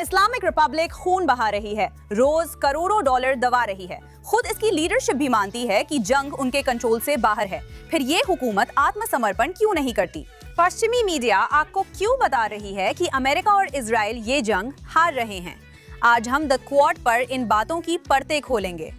Islamic Republic खून बहा रही है, रोज करोड़ों डॉलर दबा रही है। खुद इसकी लीडरशिप भी मानती है कि जंग उनके कंट्रोल से बाहर है, फिर ये हुकूमत आत्मसमर्पण क्यों नहीं करती? पश्चिमी मीडिया आपको क्यों बता रही है कि अमेरिका और इजराइल ये जंग हार रहे हैं? आज हम द क्वाड पर इन बातों की परतें खोलेंगे।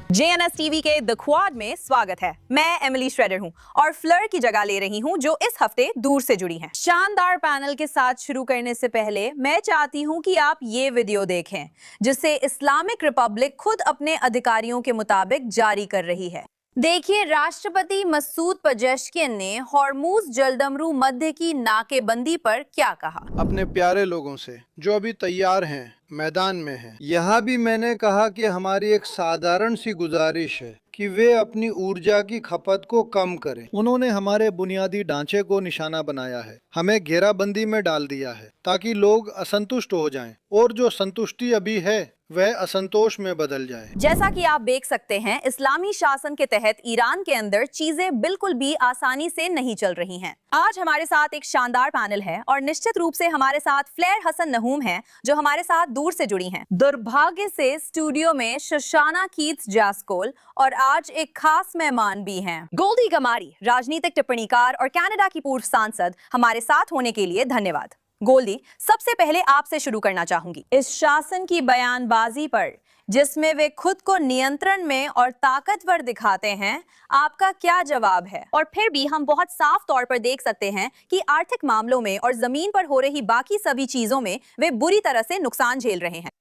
JNS टीवी के द क्वाड में स्वागत है। मैं एमिली श्रेडर हूं और फ्लर की जगह ले रही हूं, जो इस हफ्ते दूर से जुड़ी हैं। शानदार पैनल के साथ शुरू करने से पहले मैं चाहती हूं कि आप ये वीडियो देखें, जिसे इस्लामिक रिपब्लिक खुद अपने अधिकारियों के मुताबिक जारी कर रही है। देखिए, राष्ट्रपति मसूद पजेश्कियन ने हॉर्मुज जलदमरू मध्य की नाकेबंदी पर क्या कहा। अपने प्यारे लोगों से जो अभी तैयार हैं, मैदान में हैं, यहाँ भी मैंने कहा कि हमारी एक साधारण सी गुजारिश है कि वे अपनी ऊर्जा की खपत को कम करें। उन्होंने हमारे बुनियादी ढांचे को निशाना बनाया है, हमें घेराबंदी में डाल दिया है ताकि लोग असंतुष्ट हो जाएं और जो संतुष्टि अभी है वह असंतोष में बदल जाए। जैसा कि आप देख सकते हैं, इस्लामी शासन के तहत ईरान के अंदर चीजें बिल्कुल भी आसानी से नहीं चल रही हैं। आज हमारे साथ एक शानदार पैनल है और निश्चित रूप से हमारे साथ फ्लेयर हसन नहूम हैं, जो हमारे साथ दूर से जुड़ी हैं। दुर्भाग्य से स्टूडियो में शशाना कीट्स जास्कोल और आज एक खास मेहमान भी हैं। गोल्डी गमारी, राजनीतिक टिप्पणीकार और कनाडा की पूर्व सांसद, हमारे साथ होने के लिए धन्यवाद। गोल्डी, सबसे पहले आपसे शुरू करना चाहूंगी। इस शासन की बयानबाजी पर, जिसमें वे खुद को नियंत्रण में और ताकतवर दिखाते हैं, आपका क्या जवाब है? और फिर भी हम बहुत साफ तौर पर देख सकते हैं कि आर्थिक मामलों में और जमीन पर हो रही बाकी सभी चीजों में वे बुरी तरह से नुकसान झेल रहे हैं।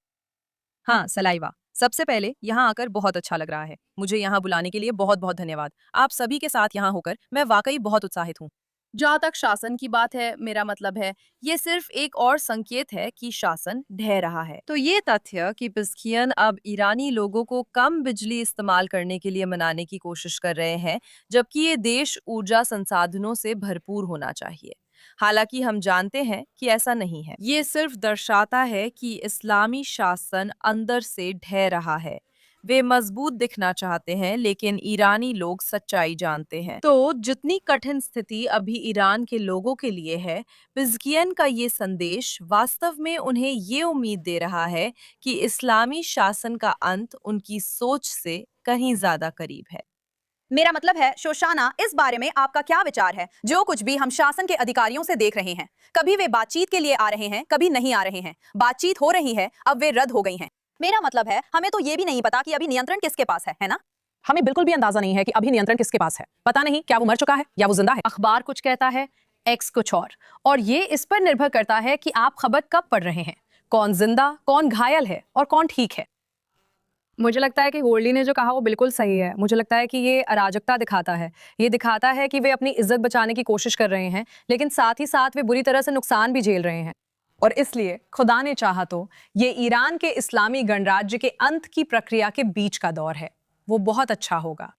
हाँ सलाइवा, सबसे पहले यहाँ आकर बहुत अच्छा लग रहा है। मुझे यहाँ बुलाने के लिए बहुत बहुत धन्यवाद। आप सभी के साथ यहाँ होकर मैं वाकई बहुत उत्साहित हूँ। जहाँ तक शासन की बात है, मेरा मतलब है ये सिर्फ एक और संकेत है कि शासन ढह रहा है। तो ये तथ्य कि पेज़ेश्कियन अब ईरानी लोगों को कम बिजली इस्तेमाल करने के लिए मनाने की कोशिश कर रहे हैं, जबकि ये देश ऊर्जा संसाधनों से भरपूर होना चाहिए। हालांकि हम जानते हैं कि ऐसा नहीं है। ये सिर्फ दर्शाता है कि इस्लामी शासन अंदर से ढह रहा है। वे मजबूत दिखना चाहते हैं, लेकिन ईरानी लोग सच्चाई जानते हैं। तो जितनी कठिन स्थिति अभी ईरान के लोगों के लिए है, पेज़ेश्कियन का ये संदेश वास्तव में उन्हें ये उम्मीद दे रहा है कि इस्लामी शासन का अंत उनकी सोच से कहीं ज्यादा करीब है। मेरा मतलब है, शोशाना, इस बारे में आपका क्या विचार है? जो कुछ भी हम शासन के अधिकारियों से देख रहे हैं, कभी वे बातचीत के लिए आ रहे हैं, कभी नहीं आ रहे हैं। बातचीत हो रही है, अब वे रद्द हो गई हैं। मेरा मतलब है, हमें तो ये भी नहीं पता कि अभी नियंत्रण किसके पास है ना? हमें बिल्कुल भी अंदाजा नहीं है कि अभी नियंत्रण किसके पास है। पता नहीं क्या वो मर चुका है या वो जिंदा है। अखबार कुछ कहता है, एक्स कुछ और ये इस पर निर्भर करता है कि आप खबर कब पढ़ रहे हैं, कौन जिंदा, कौन घायल है और कौन ठीक है। मुझे लगता है कि गोल्डी ने जो कहा वो बिल्कुल सही है। मुझे लगता है कि ये अराजकता दिखाता है। ये दिखाता है कि वे अपनी इज्जत बचाने की कोशिश कर रहे हैं, लेकिन साथ ही साथ वे बुरी तरह से नुकसान भी झेल रहे हैं। और इसलिए खुदा ने चाहा तो ये ईरान के इस्लामी गणराज्य के अंत की प्रक्रिया के बीच का दौर है। वो बहुत अच्छा होगा।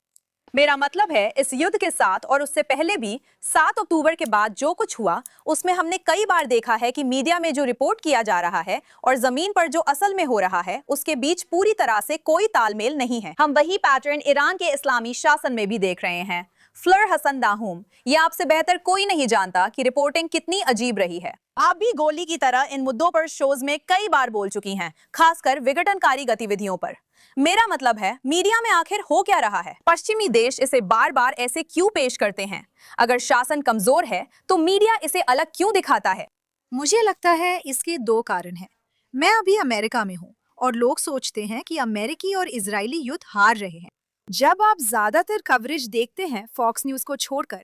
मेरा मतलब है, इस युद्ध के साथ और उससे पहले भी 7 अक्टूबर के बाद जो कुछ हुआ, उसमें हमने कई बार देखा है कि मीडिया में जो रिपोर्ट किया जा रहा है और जमीन पर जो असल में हो रहा है, उसके बीच पूरी तरह से कोई तालमेल नहीं है। हम वही पैटर्न ईरान के इस्लामी शासन में भी देख रहे हैं। फ्लर हसन नहूम, ये आपसे बेहतर कोई नहीं जानता कि रिपोर्टिंग कितनी अजीब रही है। आप भी गोली की तरह इन मुद्दों पर शोज में कई बार बोल चुकी हैं, खासकर विघटनकारी गतिविधियों पर। मेरा मतलब है, मीडिया में आखिर हो क्या रहा है? पश्चिमी देश इसे बार बार ऐसे क्यों पेश करते हैं? अगर शासन कमजोर है, तो मीडिया इसे अलग क्यों दिखाता है? मुझे लगता है इसके 2 कारण हैं। मैं अभी अमेरिका में हूँ और लोग सोचते हैं कि अमेरिकी और इजरायली युद्ध हार रहे हैं। जब आप ज्यादातर कवरेज देखते हैं फॉक्स न्यूज को छोड़कर,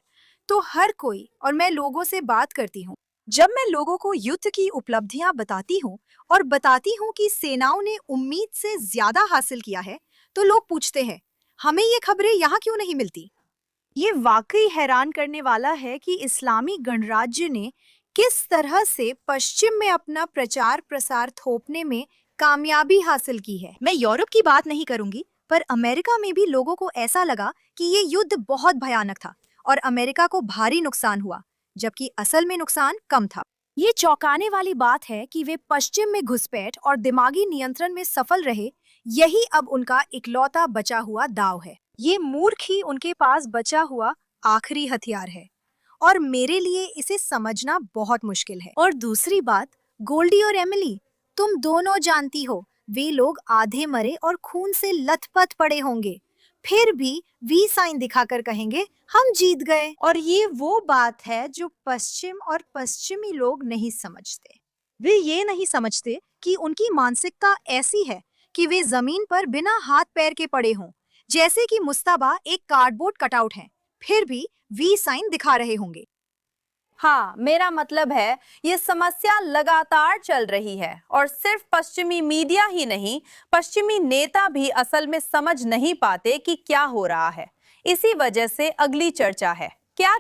तो हर कोई, और मैं लोगों से बात करती हूँ, जब मैं लोगों को युद्ध की उपलब्धियां बताती हूँ और बताती हूँ कि सेनाओं ने उम्मीद से ज्यादा हासिल किया है, तो लोग पूछते हैं, हमें ये खबरें यहाँ क्यों नहीं मिलती? ये वाकई हैरान करने वाला है कि इस्लामी गणराज्य ने किस तरह से पश्चिम में अपना प्रचार प्रसार थोपने में कामयाबी हासिल की है। मैं यूरोप की बात नहीं करूंगी, पर अमेरिका में भी लोगों को ऐसा लगा कि ये युद्ध बहुत भयानक था और अमेरिका को भारी नुकसान हुआ, जबकि असल में नुकसान कम था। ये चौंकाने वाली बात है कि वे पश्चिम में घुसपैठ और दिमागी नियंत्रण में सफल रहे। यही अब उनका इकलौता बचा हुआ दाव है। ये मूर्ख ही उनके पास बचा हुआ आखिरी हथियार है और मेरे लिए इसे समझना बहुत मुश्किल है। और दूसरी बात, गोल्डी और एमिली, तुम दोनों जानती हो वे लोग आधे मरे और खून से लथपथ पड़े होंगे, फिर भी वी साइन दिखाकर कहेंगे हम जीत गए। और ये वो बात है जो पश्चिम और पश्चिमी लोग नहीं समझते। वे ये नहीं समझते कि उनकी मानसिकता ऐसी है कि वे जमीन पर बिना हाथ पैर के पड़े हों, जैसे कि मुस्तबा एक कार्डबोर्ड कटआउट है, फिर भी वी साइन दिखा रहे होंगे। हाँ, मेरा मतलब है ये समस्या लगातार चल रही है और सिर्फ पश्चिमी मीडिया ही नहीं, पश्चिमी नेता भी असल में समझ नहीं पाते कि क्या हो रहा है। इसी वजह से अगली चर्चा है, क्या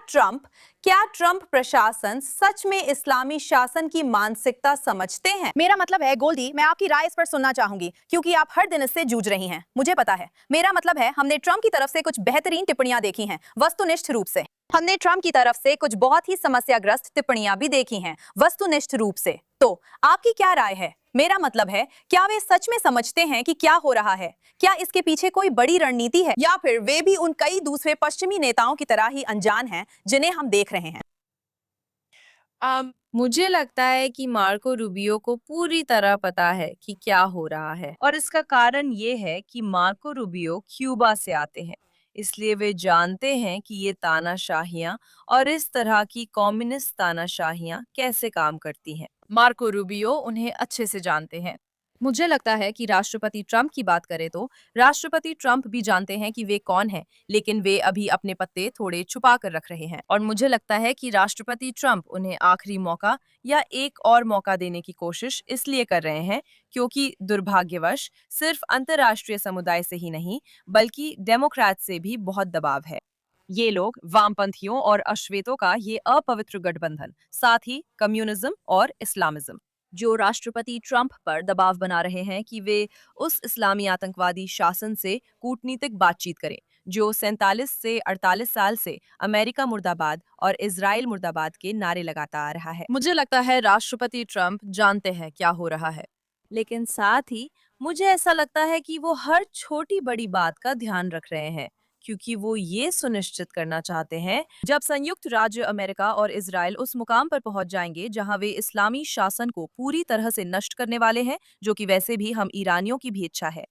ट्रंप प्रशासन सच में इस्लामी शासन की मानसिकता समझते हैं? मेरा मतलब है गोल्डी, मैं आपकी राय इस पर सुनना चाहूंगी क्योंकि आप हर दिन इससे जूझ रही हैं। मुझे पता है। मेरा मतलब है हमने ट्रंप की तरफ से कुछ बेहतरीन टिप्पणियां देखी हैं, वस्तुनिष्ठ रूप से। हमने ट्रंप की तरफ से कुछ बहुत ही समस्याग्रस्त टिप्पणियां भी देखी हैं, वस्तुनिष्ठ रूप से। तो आपकी क्या राय है? मेरा मतलब है, क्या वे सच में समझते हैं कि क्या हो रहा है? क्या इसके पीछे कोई बड़ी रणनीति है, या फिर वे भी उन कई दूसरे पश्चिमी नेताओं की तरह ही अनजान हैं जिन्हें हम देख रहे हैं? मुझे लगता है कि मार्को रूबियो को पूरी तरह पता है कि क्या हो रहा है, और इसका कारण ये है कि मार्को रूबियो क्यूबा से आते हैं, इसलिए वे जानते हैं कि ये तानाशाहियां और इस तरह की कम्युनिस्ट तानाशाहियां कैसे काम करती हैं। मार्को रूबियो उन्हें अच्छे से जानते हैं। मुझे लगता है कि राष्ट्रपति ट्रंप की बात करें तो राष्ट्रपति ट्रंप भी जानते हैं कि वे कौन हैं, लेकिन वे अभी अपने पत्ते थोड़े छुपा कर रख रहे हैं। और मुझे लगता है कि राष्ट्रपति ट्रंप उन्हें आखिरी मौका या एक और मौका देने की कोशिश इसलिए कर रहे हैं क्योंकि दुर्भाग्यवश सिर्फ अंतर्राष्ट्रीय समुदाय से ही नहीं बल्कि डेमोक्रेट से भी बहुत दबाव है। ये लोग वामपंथियों और अश्वेतों का ये अपवित्र गठबंधन, साथ ही कम्युनिज्म और इस्लामिज्म, जो राष्ट्रपति ट्रंप पर दबाव बना रहे हैं कि वे उस इस्लामी आतंकवादी शासन से कूटनीतिक बातचीत करें जो 47 से 48 साल से अमेरिका मुर्दाबाद और इजराइल मुर्दाबाद के नारे लगाता आ रहा है। मुझे लगता है राष्ट्रपति ट्रंप जानते हैं क्या हो रहा है, लेकिन साथ ही मुझे ऐसा लगता है कि वो हर छोटी बड़ी बात का ध्यान रख रहे हैं क्योंकि वो ये सुनिश्चित करना चाहते हैं जब संयुक्त राज्य अमेरिका और इजराइल उस मुकाम पर पहुंच जाएंगे जहां वे इस्लामी शासन को पूरी तरह से नष्ट करने वाले हैं, जो कि वैसे भी हम ईरानियों की भी इच्छा है।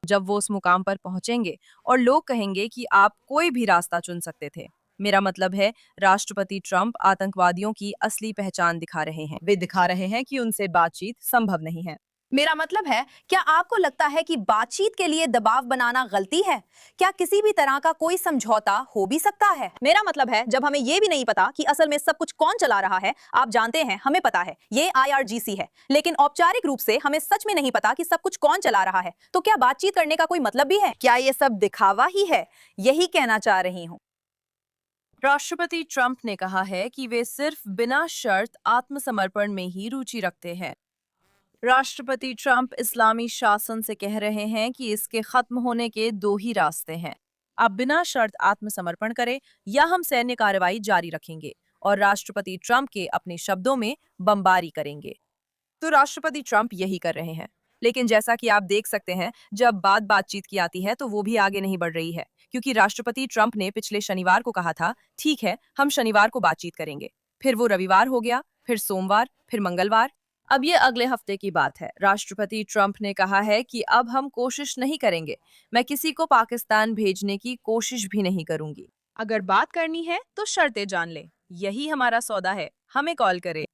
जब वो उस मुकाम पर पहुंचेंगे और लोग कहेंगे कि आप कोई भी रास्ता चुन सकते थे, मेरा मतलब है राष्ट्रपति ट्रंप आतंकवादियों की असली पहचान दिखा रहे हैं। वे दिखा रहे हैं कि उनसे बातचीत संभव नहीं है। मेरा मतलब है, क्या आपको लगता है कि बातचीत के लिए दबाव बनाना गलती है? क्या किसी भी तरह का कोई समझौता हो भी सकता है? मेरा मतलब है, जब हमें ये भी नहीं पता कि असल में सब कुछ कौन चला रहा है। आप जानते हैं, हमें पता है ये IRGC है, लेकिन औपचारिक रूप से हमें सच में नहीं पता कि सब कुछ कौन चला रहा है। तो क्या बातचीत करने का कोई मतलब भी है? क्या ये सब दिखावा ही है? यही कहना चाह रही हूँ। राष्ट्रपति ट्रंप ने कहा है कि वे सिर्फ बिना शर्त आत्मसमर्पण में ही रुचि रखते हैं। राष्ट्रपति ट्रंप इस्लामी शासन से कह रहे हैं कि इसके खत्म होने के दो ही रास्ते हैं, आप बिना शर्त आत्मसमर्पण करें या हम सैन्य कार्रवाई जारी रखेंगे, और राष्ट्रपति ट्रंप के अपने शब्दों में बमबारी करेंगे। तो राष्ट्रपति ट्रंप यही कर रहे हैं, लेकिन जैसा कि आप देख सकते हैं जब बातचीत की आती है तो वो भी आगे नहीं बढ़ रही है, क्योंकि राष्ट्रपति ट्रंप ने पिछले शनिवार को कहा था ठीक है हम शनिवार को बातचीत करेंगे, फिर वो रविवार हो गया, फिर सोमवार, फिर मंगलवार, अब ये अगले हफ्ते की बात है। राष्ट्रपति ट्रंप ने कहा है कि अब हम कोशिश नहीं करेंगे, मैं किसी को पाकिस्तान भेजने की कोशिश भी नहीं करूंगी। अगर बात करनी है तो शर्तें जान ले, यही हमारा सौदा है, हमें कॉल करें।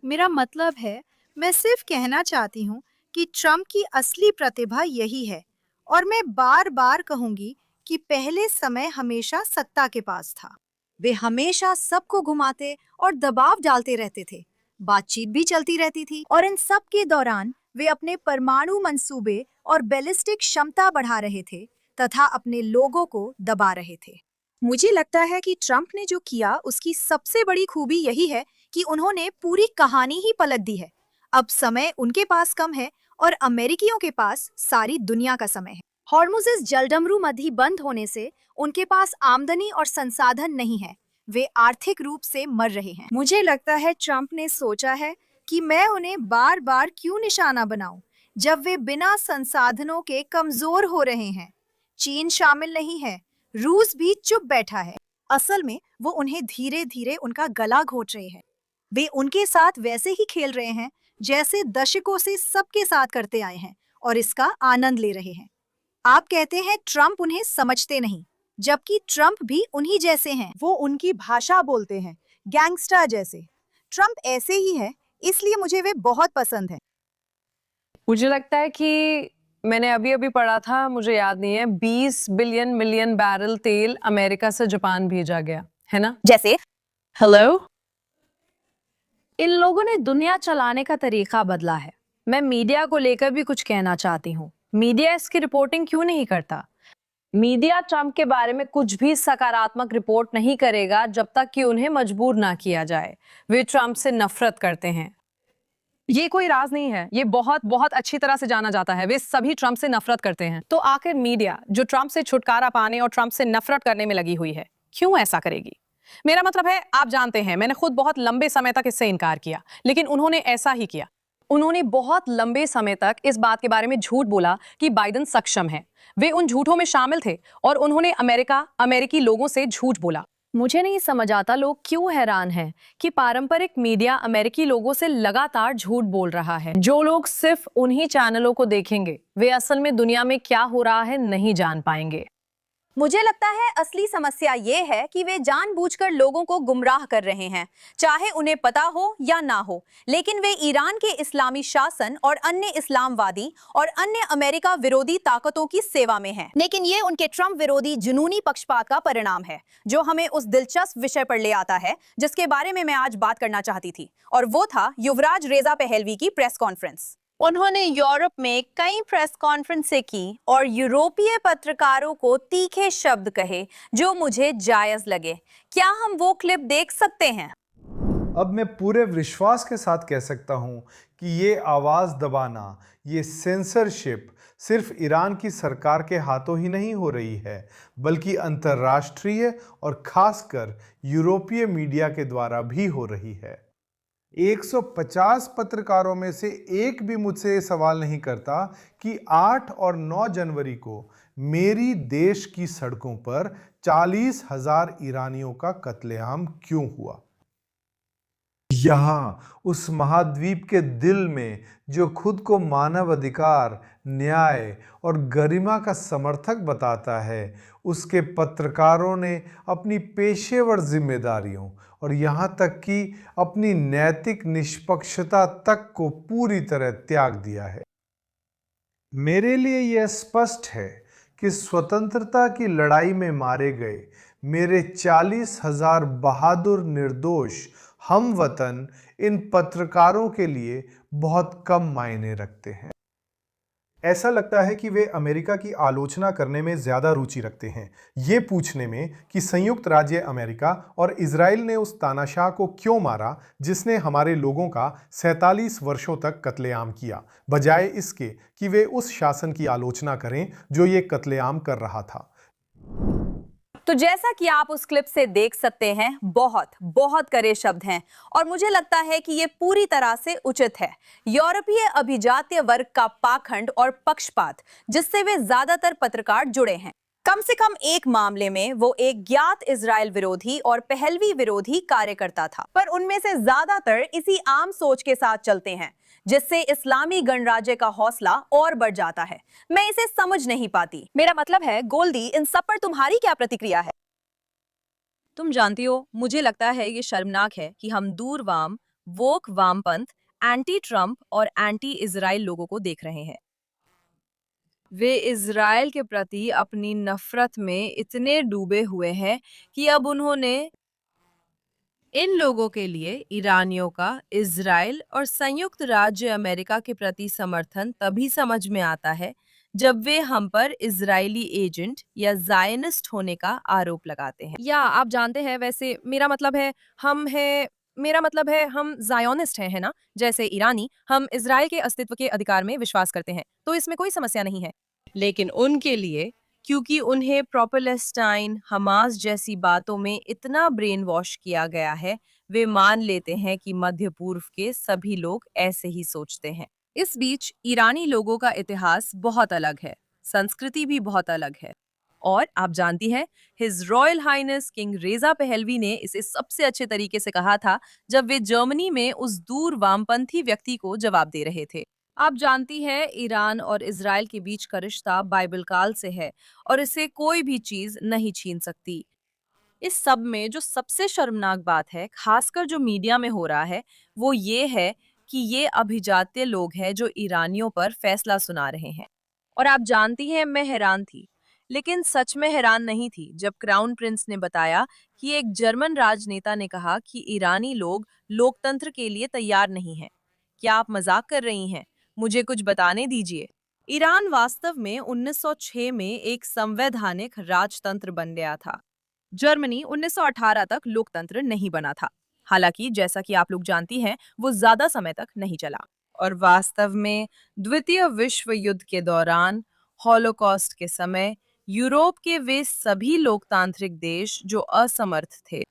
मेरा मतलब है, मैं सिर्फ कहना चाहती हूँ कि ट्रंप की असली प्रतिभा यही है, और मैं बार बार कहूंगी कि पहले समय हमेशा सत्ता के पास था। वे हमेशा सबको घुमाते और दबाव डालते रहते थे, बातचीत भी चलती रहती थी, और इन सब के दौरान वे अपने परमाणु मंसूबे और बैलिस्टिक क्षमता बढ़ा रहे थे तथा अपने लोगों को दबा रहे थे। मुझे लगता है कि ट्रंप ने जो किया उसकी सबसे बड़ी खूबी यही है कि उन्होंने पूरी कहानी ही पलट दी है। अब समय उनके पास कम है और अमेरिकियों के पास सारी दुनिया का समय है। हॉर्मुज़ जलडमरू मध्य बंद होने से उनके पास आमदनी और संसाधन नहीं है, वे आर्थिक रूप से मर रहे हैं। मुझे लगता है ट्रंप ने सोचा है कि मैं उन्हें बार बार क्यों निशाना बनाऊं जब वे बिना संसाधनों के कमजोर हो रहे हैं। चीन शामिल नहीं है, रूस भी चुप बैठा है। असल में वो उन्हें धीरे धीरे उनका गला घोट रहे हैं। वे उनके साथ वैसे ही खेल रहे हैं जैसे दशकों से सबके साथ करते आए हैं और इसका आनंद ले रहे हैं। आप कहते हैं ट्रम्प उन्हें समझते नहीं, जबकि ट्रम्प भी उन्हीं जैसे हैं। वो उनकी भाषा बोलते हैं, गैंगस्टर जैसे। ट्रम्प ऐसे ही है, इसलिए मुझे वे बहुत पसंद है। मुझे लगता है कि मैंने अभी अभी पढ़ा था, मुझे याद नहीं है, 20 बिलियन मिलियन बैरल तेल अमेरिका से जापान भेजा गया है ना। जैसे हेलो, इन लोगों ने दुनिया चलाने का तरीका बदला है। मैं मीडिया को लेकर भी कुछ कहना चाहती हूँ। मीडिया इसकी रिपोर्टिंग क्यों नहीं करता? मीडिया ट्रम्प के बारे में कुछ भी सकारात्मक रिपोर्ट नहीं करेगा जब तक कि उन्हें मजबूर ना किया जाए। वे ट्रम्प से नफरत करते हैं। ये कोई राज नहीं है, ये बहुत बहुत अच्छी तरह से जाना जाता है। वे सभी ट्रम्प से नफरत करते हैं। तो आखिर मीडिया जो ट्रम्प से छुटकारा पाने और ट्रम्प से नफरत करने में लगी हुई है, क्यों ऐसा करेगी? मेरा मतलब है, आप जानते हैं, मैंने खुद बहुत लंबे समय तक इससे इनकार किया, लेकिन उन्होंने ऐसा ही किया। उन्होंने बहुत लंबे समय तक इस बात के बारे में झूठ बोला कि बाइडेन सक्षम है। वे उन झूठों में शामिल थे और उन्होंने अमेरिकी लोगों से झूठ बोला। मुझे नहीं समझ आता लोग क्यों हैरान हैं कि पारंपरिक मीडिया अमेरिकी लोगों से लगातार झूठ बोल रहा है। जो लोग सिर्फ उन्हीं चैनलों को देखेंगे, वे असल में दुनिया में क्या हो रहा है नहीं जान पाएंगे। मुझे लगता है असली समस्या ये है कि वे जानबूझकर लोगों को गुमराह कर रहे हैं, चाहे उन्हें पता हो या ना हो। लेकिन वे ईरान के इस्लामी शासन और अन्य इस्लामवादी और अन्य अमेरिका विरोधी ताकतों की सेवा में हैं। लेकिन ये उनके ट्रम्प विरोधी जुनूनी पक्षपात का परिणाम है, जो हमें उस दिलचस्प विषय पर ले आता है जिसके बारे में मैं आज बात करना चाहती थी, और वो था युवराज रेजा पहलवी की प्रेस कॉन्फ्रेंस। उन्होंने यूरोप में कई प्रेस कॉन्फ्रेंसें की और यूरोपीय पत्रकारों को तीखे शब्द कहे जो मुझे जायज लगे। क्या हम वो क्लिप देख सकते हैं? अब मैं पूरे विश्वास के साथ कह सकता हूं कि ये आवाज़ दबाना, ये सेंसरशिप सिर्फ ईरान की सरकार के हाथों ही नहीं हो रही है, बल्कि अंतर्राष्ट्रीय और खासकर यूरोपीय मीडिया के द्वारा भी हो रही है। 150 पत्रकारों में से एक भी मुझसे ये सवाल नहीं करता कि 8 और 9 जनवरी को मेरी देश की सड़कों पर 40,000 ईरानियों का कत्लेआम क्यों हुआ। यहाँ उस महाद्वीप के दिल में जो खुद को मानव अधिकार, न्याय और गरिमा का समर्थक बताता है, उसके पत्रकारों ने अपनी पेशेवर जिम्मेदारियों और यहाँ तक कि अपनी नैतिक निष्पक्षता तक को पूरी तरह त्याग दिया है। मेरे लिए यह स्पष्ट है कि स्वतंत्रता की लड़ाई में मारे गए मेरे 40,000 बहादुर निर्दोष हम वतन इन पत्रकारों के लिए बहुत कम मायने रखते हैं। ऐसा लगता है कि वे अमेरिका की आलोचना करने में ज़्यादा रुचि रखते हैं, ये पूछने में कि संयुक्त राज्य अमेरिका और इजराइल ने उस तानाशाह को क्यों मारा जिसने हमारे लोगों का 47 वर्षों तक कत्लेआम किया, बजाय इसके कि वे उस शासन की आलोचना करें जो ये कत्लेआम कर रहा था। तो जैसा कि आप उस क्लिप से देख सकते हैं, बहुत बहुत कड़े शब्द हैं और मुझे लगता है कि ये पूरी तरह से उचित है। यूरोपीय अभिजात्य वर्ग का पाखंड और पक्षपात जिससे वे ज्यादातर पत्रकार जुड़े हैं। कम से कम एक मामले में वो एक ज्ञात इजराइल विरोधी और पहलवी विरोधी कार्यकर्ता था, पर उनमें से ज्यादातर इसी आम सोच के साथ चलते हैं जिससे इस्लामी गणराज्य का हौसला और बढ़ जाता है। मैं इसे समझ नहीं पाती। मेरा मतलब है, गोल्डी, इन सब पर तुम्हारी क्या प्रतिक्रिया है? तुम जानती हो, मुझे लगता है ये शर्मनाक है कि हम दूरवाम, वोक वामपंथ, एंटी ट्रम्प और एंटी इजराइल लोगों को देख रहे हैं। वे इजराइल के प्रति अपनी नफरत में इतने डूबे हुए हैं कि अब उन्होंने इन लोगों के लिए ईरानियों का इजराइल और संयुक्त राज्य अमेरिका के प्रति समर्थन तभी समझ में आता है जब वे हम पर इजरायली एजेंट या जायनिस्ट होने का आरोप लगाते हैं। या आप जानते हैं, वैसे मेरा मतलब है हम जायोनिस्ट हैं, है ना? जैसे ईरानी, हम इजराइल के अस्तित्व के अधिकार में विश्वास करते हैं, तो इसमें कोई समस्या नहीं है। लेकिन उनके लिए, क्योंकि उन्हें प्रो-पैलेस्टाइन, हमास जैसी बातों में इतना ब्रेन वॉश किया गया है, वे मान लेते हैं कि मध्य पूर्व के सभी लोग ऐसे ही सोचते हैं। इस बीच ईरानी लोगों का इतिहास बहुत अलग है, संस्कृति भी बहुत अलग है, और आप जानती हैं, his royal highness king Reza Pahlavi ने इसे सबसे अच्छे तरीके से कहा था जब वे जर्मनी में उस दूर वामपंथी व्यक्ति को जवाब दे रहे थे। आप जानती हैं, ईरान और इजराइल के बीच का रिश्ता बाइबल काल से है और इसे कोई भी चीज नहीं छीन सकती। इस सब में जो सबसे शर्मनाक बात है, खासकर जो मीडिया में हो रहा है, वो ये है कि ये अभिजात्य लोग हैं जो ईरानियों पर फैसला सुना रहे हैं। और आप जानती हैं, मैं हैरान थी, लेकिन सच में हैरान नहीं थी जब क्राउन प्रिंस ने बताया कि एक जर्मन राजनेता ने कहा कि ईरानी लोग लोकतंत्र के लिए तैयार नहीं हैं। क्या आप मजाक कर रही हैं? मुझे कुछ बताने दीजिए। ईरान वास्तव में 1906 में एक संवैधानिक राजतंत्र बन गया था। जर्मनी 1918 तक लोकतंत्र नहीं बना था। हालांकि जैसा कि आप लोग जानती हैं, वो ज्यादा समय तक नहीं चला। और वास्तव में द्वितीय विश्व युद्ध के दौरान, हॉलोकॉस्ट के समय, यूरोप के वे सभी लोकतांत्रिक देश जो असमर्थ थे,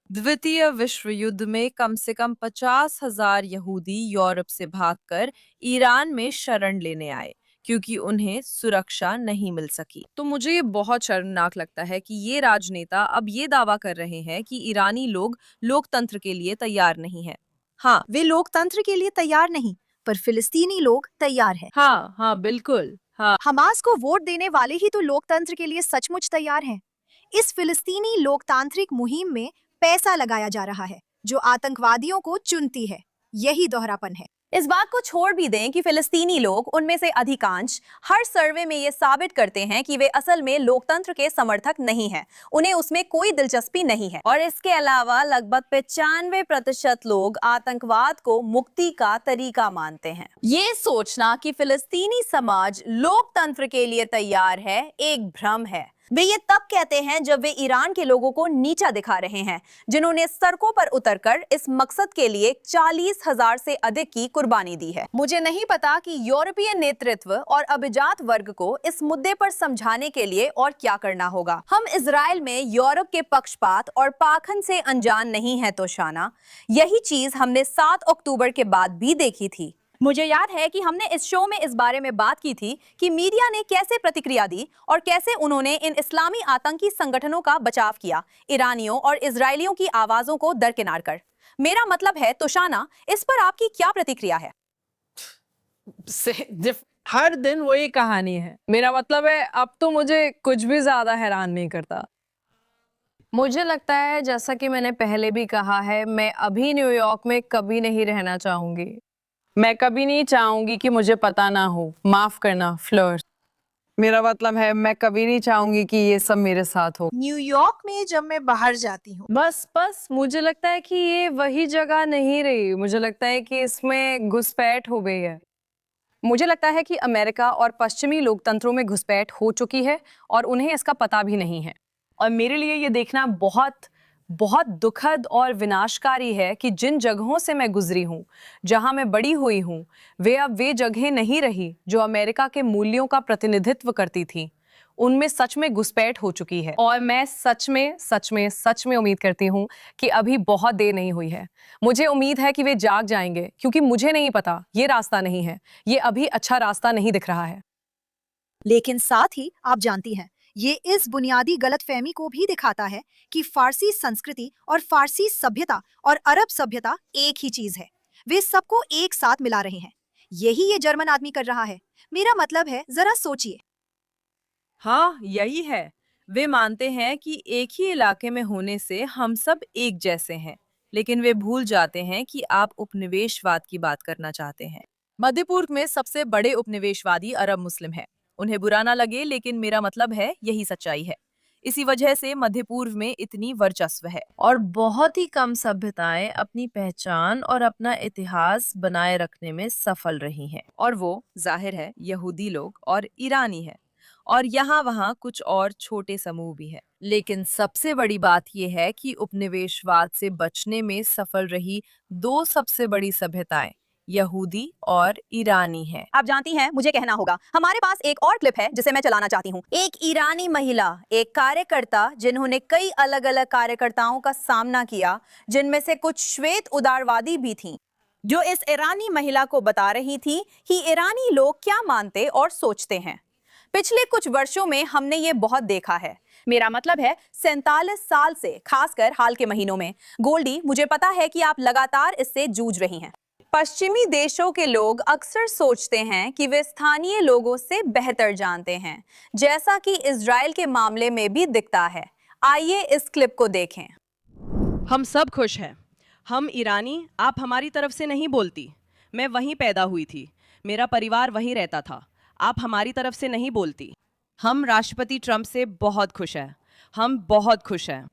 द्वितीय विश्व युद्ध में कम से कम 50,000 यहूदी यूरोप से भागकर ईरान में शरण लेने आए क्योंकि उन्हें सुरक्षा नहीं मिल सकी। तो मुझे ये बहुत शर्मनाक लगता है कि ये राजनेता अब ये दावा कर रहे हैं कि ईरानी लोग लोकतंत्र के लिए तैयार नहीं हैं। हाँ, वे लोकतंत्र के लिए तैयार नहीं, पर फिलिस्तीनी लोग तैयार हैं। हाँ, बिल्कुल। हाँ, हमास को वोट देने वाले ही तो लोकतंत्र के लिए सचमुच तैयार हैं। इस फिलिस्तीनी लोकतांत्रिक मुहिम में पैसा लगाया जा रहा है जो आतंकवादियों को चुनती है। यही दोहरापन है। इस बात को छोड़ भी दें कि फिलिस्तीनी लोग, उनमें से अधिकांश, हर सर्वे में ये साबित करते हैं कि वे असल में लोकतंत्र के समर्थक नहीं हैं। उन्हें उसमें कोई दिलचस्पी नहीं है। और इसके अलावा लगभग 95% लोग आतंकवाद को मुक्ति का तरीका मानते हैं। ये सोचना कि फिलिस्तीनी समाज लोकतंत्र के लिए तैयार है एक भ्रम है। वे ये तब कहते हैं जब वे ईरान के लोगों को नीचा दिखा रहे हैं, जिन्होंने सड़कों पर उतरकर इस मकसद के लिए 40,000 से अधिक की कुर्बानी दी है। मुझे नहीं पता कि यूरोपीय नेतृत्व और अभिजात वर्ग को इस मुद्दे पर समझाने के लिए और क्या करना होगा। हम इजराइल में यूरोप के पक्षपात और पाखंड से अनजान नहीं है तोशाना। यही चीज हमने 7 अक्टूबर के बाद भी देखी थी। मुझे याद है कि हमने इस शो में इस बारे में बात की थी कि मीडिया ने कैसे प्रतिक्रिया दी और कैसे उन्होंने इन इस्लामी आतंकी संगठनों का बचाव किया, ईरानियों और इजरायलियों की आवाजों को दरकिनार कर। मेरा मतलब है तोशाना, इस पर आपकी क्या प्रतिक्रिया है? हर दिन वही कहानी है। मेरा मतलब है, अब तो मुझे कुछ भी ज्यादा हैरान नहीं करता। मुझे लगता है, जैसा कि मैंने पहले भी कहा है, मैं अभी न्यूयॉर्क में कभी नहीं रहना चाहूंगी। मैं कभी नहीं चाहूंगी कि मुझे पता ना हो। माफ करना फ्लोर। मेरा मतलब है, मैं कभी नहीं चाहूंगी कि ये सब मेरे साथ हो। न्यूयॉर्क में जब मैं बाहर जाती हूँ, बस मुझे लगता है कि ये वही जगह नहीं रही। मुझे लगता है कि इसमें घुसपैठ हो गई है। मुझे लगता है कि अमेरिका और पश्चिमी लोकतंत्रों में घुसपैठ हो चुकी है और उन्हें इसका पता भी नहीं है। और मेरे लिए ये देखना बहुत दुखद और विनाशकारी है कि जिन जगहों से मैं गुजरी हूँ, जहाँ मैं बड़ी हुई हूँ, वे अब वे जगहें नहीं रही जो अमेरिका के मूल्यों का प्रतिनिधित्व करती थी। उनमें सच में घुसपैठ हो चुकी है और मैं सच में उम्मीद करती हूँ कि अभी बहुत देर नहीं हुई है। मुझे उम्मीद है कि वे जाग जाएंगे, क्योंकि मुझे नहीं पता, ये रास्ता नहीं है, ये अभी अच्छा रास्ता नहीं दिख रहा है। लेकिन साथ ही आप जानती हैं, ये इस बुनियादी गलतफहमी को भी दिखाता है कि फारसी संस्कृति और फारसी सभ्यता और अरब सभ्यता एक ही चीज है। वे सबको एक साथ मिला रहे हैं। यही ये जर्मन आदमी कर रहा है। मेरा मतलब है, जरा सोचिए। हाँ, यही है। वे मानते हैं कि एक ही इलाके में होने से हम सब एक जैसे हैं, लेकिन वे भूल जाते हैं कि आप उपनिवेशवाद की बात करना चाहते हैं। मध्य पूर्व में सबसे बड़े उपनिवेशवादी अरब मुस्लिम हैं। उन्हें बुरा ना लगे, लेकिन मेरा मतलब है, यही सच्चाई है। इसी वजह से मध्य पूर्व में इतनी वर्चस्व है और बहुत ही कम सभ्यताएं अपनी पहचान और अपना इतिहास बनाए रखने में सफल रही हैं। और वो जाहिर है यहूदी लोग और ईरानी है, और यहाँ वहाँ कुछ और छोटे समूह भी है। लेकिन सबसे बड़ी बात यह है कि उपनिवेशवाद से बचने में सफल रही 2 सबसे बड़ी सभ्यताएं यहूदी और ईरानी है। आप जानती हैं, मुझे कहना होगा, हमारे पास एक और क्लिप है जिसे मैं चलाना चाहती हूँ। एक ईरानी महिला, एक कार्यकर्ता जिन्होंने कई अलग अलग कार्यकर्ताओं का सामना किया, जिनमें से कुछ श्वेत उदारवादी भी थीं, जो इस ईरानी महिला को बता रही थी कि ईरानी लोग क्या मानते और सोचते हैं। पिछले कुछ वर्षों में हमने ये बहुत देखा है। मेरा मतलब है 47 साल से, खासकर हाल के महीनों में। गोल्डी, मुझे पता है कि आप लगातार इससे जूझ रही हैं। पश्चिमी देशों के लोग अक्सर सोचते हैं कि वे स्थानीय लोगों से बेहतर जानते हैं, जैसा कि इजराइल के मामले में भी दिखता है। आइए इस क्लिप को देखें। हम सब खुश हैं। हम ईरानी, आप हमारी तरफ से नहीं बोलती। मैं वहीं पैदा हुई थी, मेरा परिवार वहीं रहता था। आप हमारी तरफ से नहीं बोलती। हम राष्ट्रपति ट्रंप से बहुत खुश हैं। हम बहुत खुश हैं।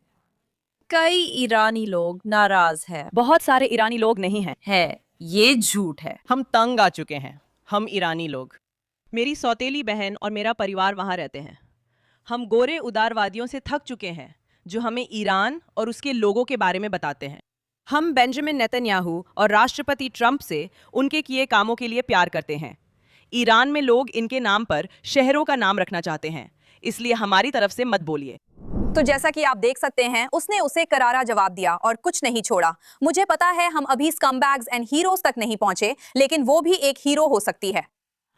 कई ईरानी लोग नाराज हैं। बहुत सारे ईरानी लोग नहीं हैं। है, ये झूठ है। हम तंग आ चुके हैं, हम ईरानी लोग। मेरी सौतेली बहन और मेरा परिवार वहाँ रहते हैं। हम गोरे उदारवादियों से थक चुके हैं जो हमें ईरान और उसके लोगों के बारे में बताते हैं। हम बेंजामिन नेतन्याहू और राष्ट्रपति ट्रंप से उनके किए कामों के लिए प्यार करते हैं। ईरान में लोग इनके नाम पर शहरों का नाम रखना चाहते हैं, इसलिए हमारी तरफ से मत बोलिए। तो जैसा कि आप देख सकते हैं, उसने उसे करारा जवाब दिया और कुछ नहीं छोड़ा। मुझे पता है हम अभी स्कमबैग्स एंड हीरोज तक नहीं पहुंचे, लेकिन वो भी एक हीरो हो सकती है।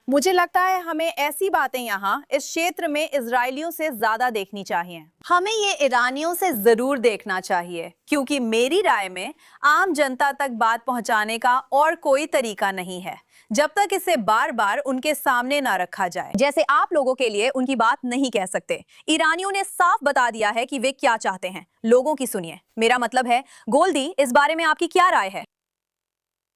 मुझे लगता है हमें ऐसी बातें यहाँ इस क्षेत्र में इजरायलियों से ज्यादा देखनी चाहिए। हमें ये ईरानियों से जरूर देखना चाहिए, क्योंकि मेरी राय में आम जनता तक बात पहुंचाने का और कोई तरीका नहीं है जब तक इसे बार बार उनके सामने ना रखा जाए। जैसे आप लोगों के लिए उनकी बात नहीं कह सकते। ईरानियों ने साफ बता दिया है कि वे क्या चाहते हैं। लोगों की सुनिए। मेरा मतलब है, गोल्डी, इस बारे में आपकी क्या राय है?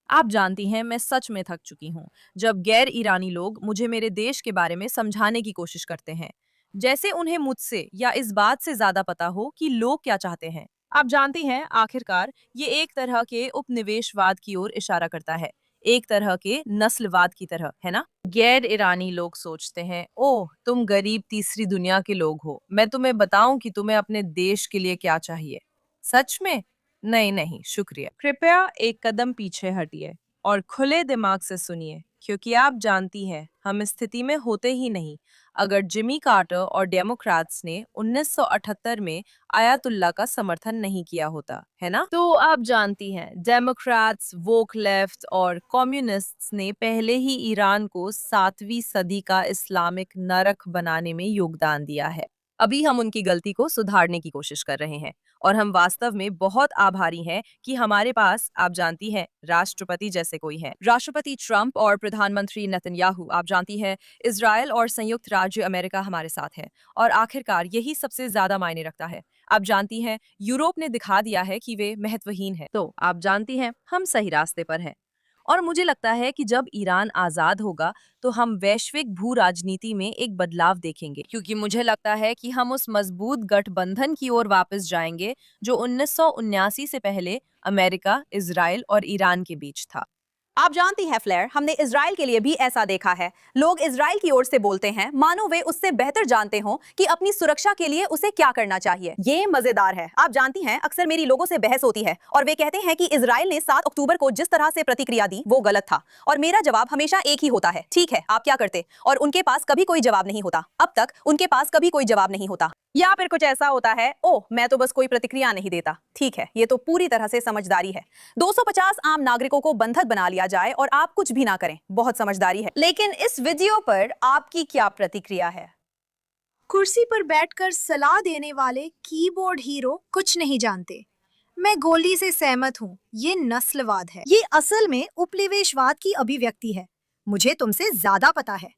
आप जानती हैं, मैं सच में थक चुकी हूँ जब गैर ईरानी लोग मुझे मेरे देश के बारे में समझाने की कोशिश करते हैं, जैसे उन्हें मुझसे या इस बात से ज्यादा पता हो कि लोग क्या चाहते हैं। आप जानती हैं, आखिरकार ये एक तरह के उपनिवेशवाद की ओर इशारा करता है, एक तरह के नस्लवाद की तरह, है ना? गैर ईरानी लोग सोचते हैं, ओह तुम गरीब तीसरी दुनिया के लोग हो, मैं तुम्हें बताऊं कि तुम्हें अपने देश के लिए क्या चाहिए। सच में? नहीं नहीं, शुक्रिया। कृपया एक कदम पीछे हटिए और खुले दिमाग से सुनिए, क्योंकि आप जानती हैं हम इस स्थिति में होते ही नहीं अगर जिमी कार्टर और डेमोक्रेट्स ने 1978 में आयतुल्ला का समर्थन नहीं किया होता, है ना? तो आप जानती हैं, डेमोक्रेट्स, वोक लेफ्ट और कम्युनिस्ट्स ने पहले ही ईरान को 7वीं सदी का इस्लामिक नरक बनाने में योगदान दिया है। अभी हम उनकी गलती को सुधारने की कोशिश कर रहे हैं और हम वास्तव में बहुत आभारी हैं कि हमारे पास, आप जानती हैं, राष्ट्रपति जैसे कोई है। राष्ट्रपति ट्रंप और प्रधानमंत्री नेतन्याहू, आप जानती हैं, इजराइल और संयुक्त राज्य अमेरिका हमारे साथ है और आखिरकार यही सबसे ज्यादा मायने रखता है। आप जानती हैं, यूरोप ने दिखा दिया है कि वे महत्वहीन है। तो आप जानती हैं, हम सही रास्ते पर हैं। और मुझे लगता है कि जब ईरान आजाद होगा तो हम वैश्विक भू राजनीति में एक बदलाव देखेंगे, क्योंकि मुझे लगता है कि हम उस मजबूत गठबंधन की ओर वापस जाएंगे जो 1979 से पहले अमेरिका, इजराइल और ईरान के बीच था। आप जानती हैं फ्लेयर, हमने इजराइल के लिए भी ऐसा देखा है। लोग इजराइल की ओर से बोलते हैं मानो वे उससे बेहतर जानते हों कि अपनी सुरक्षा के लिए उसे क्या करना चाहिए। ये मजेदार है। आप जानती हैं, अक्सर मेरी लोगों से बहस होती है और वे कहते हैं कि इजराइल ने 7 अक्टूबर को जिस तरह से प्रतिक्रिया दी वो गलत था, और मेरा जवाब हमेशा एक ही होता है, ठीक है, आप क्या करते? और उनके पास कभी कोई जवाब नहीं होता। अब तक उनके पास कभी कोई जवाब नहीं होता। या फिर कुछ ऐसा होता है, ओह मैं तो बस कोई प्रतिक्रिया नहीं देता। ठीक है, ये तो पूरी तरह से समझदारी है। 250 आम नागरिकों को बंधक बना लिया जाए और आप कुछ भी ना करें, बहुत समझदारी है। लेकिन इस वीडियो पर आपकी क्या प्रतिक्रिया है? कुर्सी पर बैठकर सलाह देने वाले कीबोर्ड हीरो कुछ नहीं जानते। मैं गोल्डी से सहमत हूँ, ये नस्लवाद है। ये असल में उपनिवेशवाद की अभिव्यक्ति है। मुझे तुमसे ज्यादा पता है।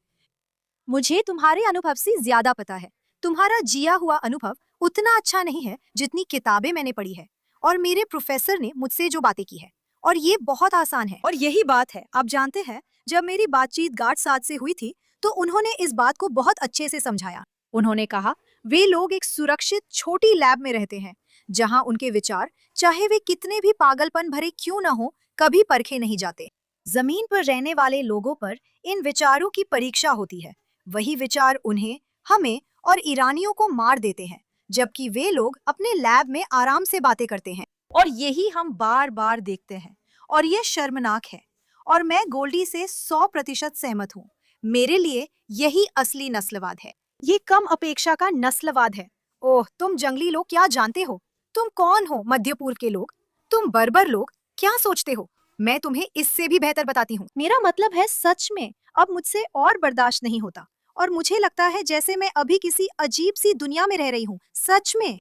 मुझे तुम्हारे अनुभव से ज्यादा पता है। तुम्हारा जिया हुआ अनुभव उतना अच्छा नहीं है जितनी किताबें मैंने पढ़ी है और मेरे प्रोफेसर ने मुझसे जो बातें की है, और ये बहुत आसान है। और यही बात है, आप जानते हैं, जब मेरी बातचीत गार्ड साथ से हुई थी तो उन्होंने इस बात को बहुत अच्छे से समझाया। उन्होंने कहा वे लोग एक सुरक्षित छोटी लैब में रहते हैं जहां उनके विचार, चाहे वे कितने भी पागलपन भरे क्यों न हो, कभी परखे नहीं जाते। जमीन पर रहने वाले लोगों पर इन विचारों की परीक्षा होती है। वही विचार उन्हें, हमें और ईरानियों को मार देते हैं, जबकि वे लोग अपने लैब में आराम से बातें करते हैं। और यही हम बार बार देखते हैं और ये शर्मनाक है। और मैं गोल्डी से 100% सहमत हूँ। मेरे लिए यही असली नस्लवाद है। ये कम अपेक्षा का नस्लवाद है। ओह, तुम जंगली लोग क्या जानते हो? तुम कौन हो मध्य पूर्व के लोग? तुम बर्बर लोग क्या सोचते हो? मैं तुम्हें इससे भी बेहतर बताती हूँ। मेरा मतलब है, सच में अब मुझसे और बर्दाश्त नहीं होता और मुझे लगता है जैसे मैं अभी किसी अजीब सी दुनिया में रह रही हूँ, सच में।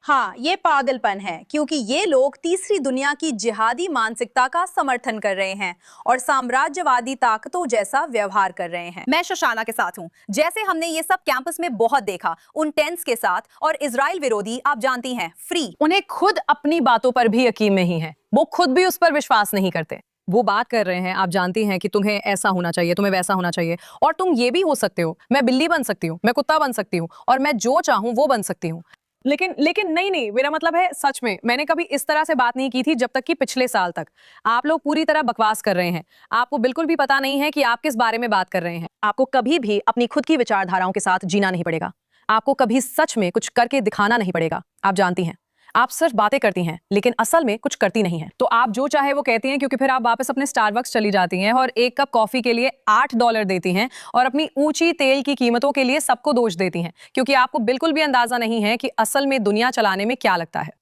हाँ, ये पागलपन है क्योंकि ये लोग तीसरी दुनिया की जिहादी मानसिकता का समर्थन कर रहे हैं और साम्राज्यवादी ताकतों जैसा व्यवहार कर रहे हैं। मैं शोशाना के साथ हूँ। जैसे हमने ये सब कैंपस में बहुत देखा, उन टेंट्स के साथ, और इजराइल विरोधी, आप जानती हैं, फ्री। उन्हें खुद अपनी बातों पर भी यकीन नहीं है, वो खुद भी उस पर विश्वास नहीं करते। वो बात कर रहे हैं, आप जानती हैं कि तुम्हें ऐसा होना चाहिए, तुम्हें वैसा होना चाहिए, और तुम ये भी हो सकते हो, मैं बिल्ली बन सकती हूँ, मैं कुत्ता बन सकती हूँ, और मैं जो चाहूँ वो बन सकती हूँ। लेकिन नहीं, मेरा मतलब है, सच में मैंने कभी इस तरह से बात नहीं की थी जब तक कि पिछले साल तक। आप लोग पूरी तरह बकवास कर रहे हैं। आपको बिल्कुल भी पता नहीं है कि आप किस बारे में बात कर रहे हैं। आपको कभी भी अपनी खुद की विचारधाराओं के साथ जीना नहीं पड़ेगा। आपको कभी सच में कुछ करके दिखाना नहीं पड़ेगा। आप जानती हैं, आप सिर्फ बातें करती हैं लेकिन असल में कुछ करती नहीं हैं। तो आप जो चाहे वो कहती हैं, क्योंकि फिर आप वापस अपने स्टारबक्स चली जाती हैं और एक कप कॉफी के लिए $8 देती हैं और अपनी ऊंची तेल की कीमतों के लिए सबको दोष देती हैं, क्योंकि आपको बिल्कुल भी अंदाजा नहीं है कि असल में दुनिया चलाने में क्या लगता है।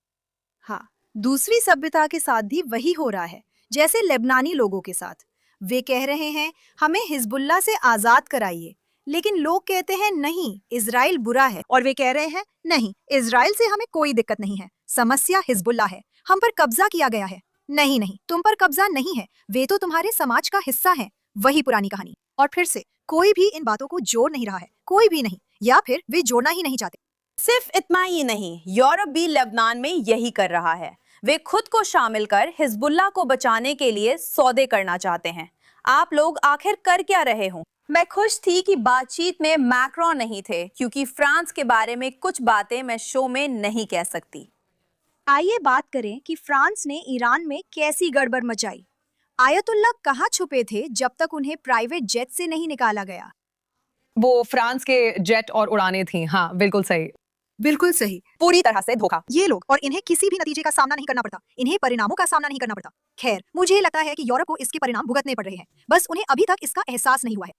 हाँ, दूसरी सभ्यता के साथ भी वही हो रहा है, जैसे लेबनानी लोगों के साथ। वे कह रहे हैं हमें हिजबुल्लाह से आजाद कराइए, लेकिन लोग कहते हैं नहीं, इजराइल बुरा है, और वे कह रहे हैं नहीं, इजराइल से हमें कोई दिक्कत नहीं है, समस्या हिजबुल्लाह है, हम पर कब्जा किया गया है। नहीं नहीं, तुम पर कब्जा नहीं है, वे तो तुम्हारे समाज का हिस्सा हैं। वही पुरानी कहानी। और फिर से कोई भी इन बातों को जोड़ नहीं रहा है, कोई भी नहीं, या फिर वे जोड़ना ही नहीं चाहते। सिर्फ इतना ही नहीं, यूरोप भी लेबनान में यही कर रहा है। वे खुद को शामिल कर हिजबुल्लाह को बचाने के लिए सौदे करना चाहते हैं। आप लोग आखिर कर क्या रहे हो? मैं खुश थी कि बातचीत में मैक्रोन नहीं थे, क्योंकि फ्रांस के बारे में कुछ बातें मैं शो में नहीं कह सकती। आइए बात करें कि फ्रांस ने ईरान में कैसी गड़बड़ मचाई। आयतुल्ला कहाँ छुपे थे जब तक उन्हें प्राइवेट जेट से नहीं निकाला गया? वो फ्रांस के जेट और उड़ानें थी। हाँ, बिल्कुल सही। बिल्कुल सही। पूरी तरह से धोखा। ये लोग, और इन्हें किसी भी नतीजे का सामना नहीं करना पड़ता, इन्हें परिणामों का सामना नहीं करना पड़ता। खैर, मुझे लगता है कि यूरोप को इसके परिणाम भुगतने पड़ रहे हैं, बस उन्हें अभी तक इसका एहसास नहीं हुआ है।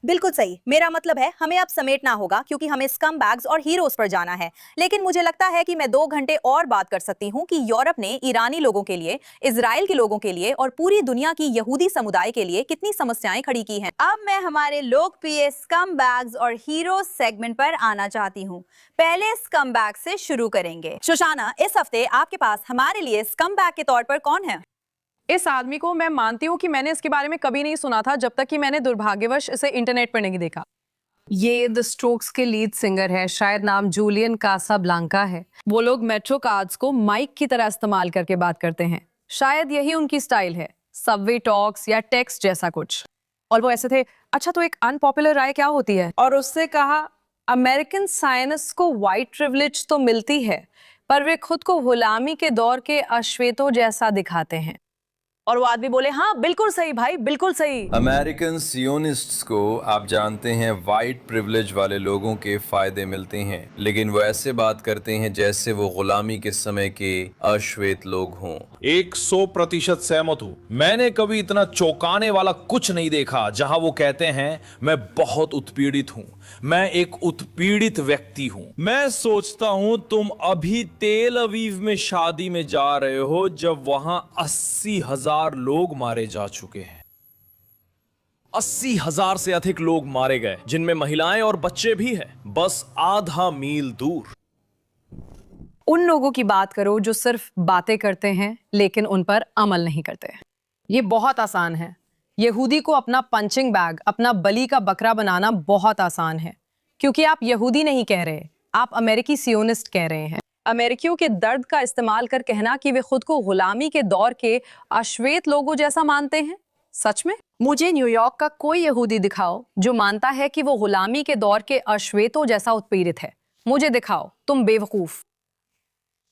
बिल्कुल सही। मेरा मतलब है, हमें अब समेटना होगा क्योंकि हमें स्कमबैग्स और हीरोज पर जाना है। लेकिन मुझे लगता है कि मैं 2 घंटे और बात कर सकती हूँ कि यूरोप ने ईरानी लोगों के लिए, इजराइल के लोगों के लिए और पूरी दुनिया की यहूदी समुदाय के लिए कितनी समस्याएं खड़ी की हैं। अब मैं हमारे लोकप्रिय स्कमबैग्स और हीरोज सेगमेंट पर आना चाहती हूँ। पहले स्कमबैग से शुरू करेंगे। शोशाना, इस हफ्ते आपके पास हमारे लिए स्कमबैग के तौर पर कौन है? इस आदमी को मैं मानती हूँ कि मैंने इसके बारे में कभी नहीं सुना था जब तक कि मैंने दुर्भाग्यवश इसे इंटरनेट पर नहीं देखा। ये द स्ट्रोक्स के लीड सिंगर है, शायद नाम जूलियन कासाब्लांका है। वो लोग मेट्रो कार्ड्स को माइक की तरह इस्तेमाल करके बात करते हैं। शायद यही उनकी स्टाइल है, सबवे टॉक्स या टेक्स्ट जैसा कुछ। और वो ऐसे थे, अच्छा तो एक अनपॉपुलर राय क्या होती है? और उससे कहा, अमेरिकन साइंस को वाइट प्रिविलेज तो मिलती है, पर वे खुद को गुलामी के दौर के अश्वेतों जैसा दिखाते हैं। और वो आदमी बोले, हाँ बिल्कुल सही भाई, बिल्कुल सही। अमेरिकन सियोनिस्ट्स को आप जानते हैं वाइट प्रिविलेज वाले लोगों के फायदे मिलते हैं, लेकिन वो ऐसे बात करते हैं जैसे वो गुलामी के समय के अश्वेत लोग हों। 100% सहमत हूँ। मैंने कभी इतना चौंकाने वाला कुछ नहीं देखा जहां वो कहते हैं मैं बहुत उत्पीड़ित हूँ, मैं एक उत्पीड़ित व्यक्ति हूँ। मैं सोचता हूँ तुम अभी तेल अवीव में शादी में जा रहे हो जब वहां 80,000 लोग मारे जा चुके हैं। 80,000 से अधिक लोग मारे गए, जिनमें महिलाएं और बच्चे भी हैं, बस आधा मील दूर। उन लोगों की बात करो जो सिर्फ बातें करते हैं लेकिन उन पर अमल नहीं करते। ये बहुत आसान है। यहूदी को अपना पंचिंग बैग, अपना बलि का बकरा बनाना बहुत आसान है, क्योंकि आप यहूदी नहीं कह रहे, आप अमेरिकी सियोनिस्ट कह रहे हैं। अमेरिकियों के दर्द का इस्तेमाल कर कहना कि वे खुद को गुलामी के दौर के अश्वेत लोगों जैसा मानते हैं। सच में मुझे न्यूयॉर्क का कोई यहूदी दिखाओ जो मानता है कि वो गुलामी के दौर के अश्वेतों जैसा उत्पीड़ित है। मुझे दिखाओ, तुम बेवकूफ।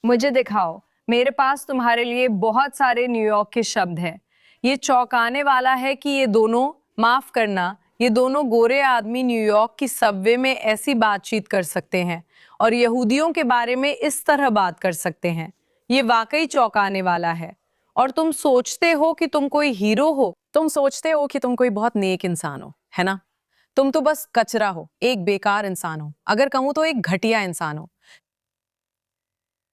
मुझे दिखाओ। मेरे पास तुम्हारे लिए बहुत सारे न्यूयॉर्क के शब्द हैं। ये चौंकाने वाला है कि ये दोनों, माफ करना, ये दोनों गोरे आदमी न्यूयॉर्क की सबवे में ऐसी बातचीत कर सकते हैं और यहूदियों के बारे में इस तरह बात कर सकते हैं। ये वाकई चौंकाने वाला है। और तुम सोचते हो कि तुम कोई हीरो हो, तुम सोचते हो कि तुम कोई बहुत नेक इंसान हो, है ना? तुम तो बस कचरा हो, एक बेकार इंसान हो, अगर कहूं तो एक घटिया इंसान हो।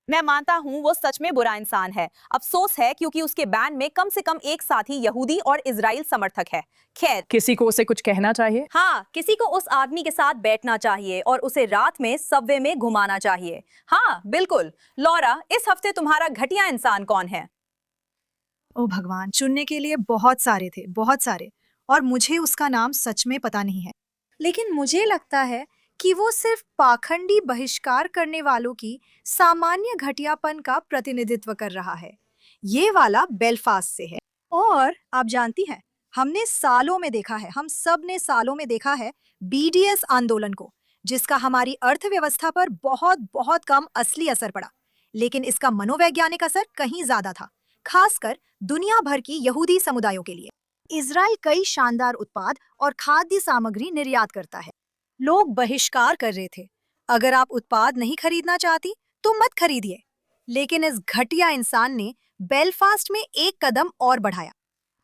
मैं मानता हूँ वो सच में बुरा इंसान है। अफसोस है क्योंकि उसके बैंड में कम से कम एक साथी यहूदी और इजराइल समर्थक है। खैर, किसी को उसे कुछ कहना चाहिए। हाँ, किसी को उस आदमी के साथ बैठना चाहिए और उसे रात में सबवे में घुमाना चाहिए। हाँ बिल्कुल। लॉरा, इस हफ्ते तुम्हारा घटिया इंसान कौन है? ओ भगवान, चुनने के लिए बहुत सारे थे, बहुत सारे, और मुझे उसका नाम सच में पता नहीं है। लेकिन मुझे लगता है कि वो सिर्फ पाखंडी बहिष्कार करने वालों की सामान्य घटियापन का प्रतिनिधित्व कर रहा है। ये वाला बेलफास्ट से है। और आप जानती हैं, हमने सालों में देखा है, हम सब ने सालों में देखा है BDS आंदोलन को, जिसका हमारी अर्थव्यवस्था पर बहुत बहुत कम असली असर पड़ा, लेकिन इसका मनोवैज्ञानिक असर कहीं ज्यादा था, खासकर दुनिया भर की यहूदी समुदायों के लिए। इजराइल कई शानदार उत्पाद और खाद्य सामग्री निर्यात करता है। लोग बहिष्कार कर रहे थे, अगर आप उत्पाद नहीं खरीदना चाहती तो मत खरीदिए। लेकिन इस घटिया इंसान ने बेलफास्ट में एक कदम और बढ़ाया।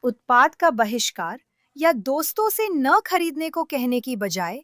उत्पाद का बहिष्कार या दोस्तों से न खरीदने को कहने की बजाय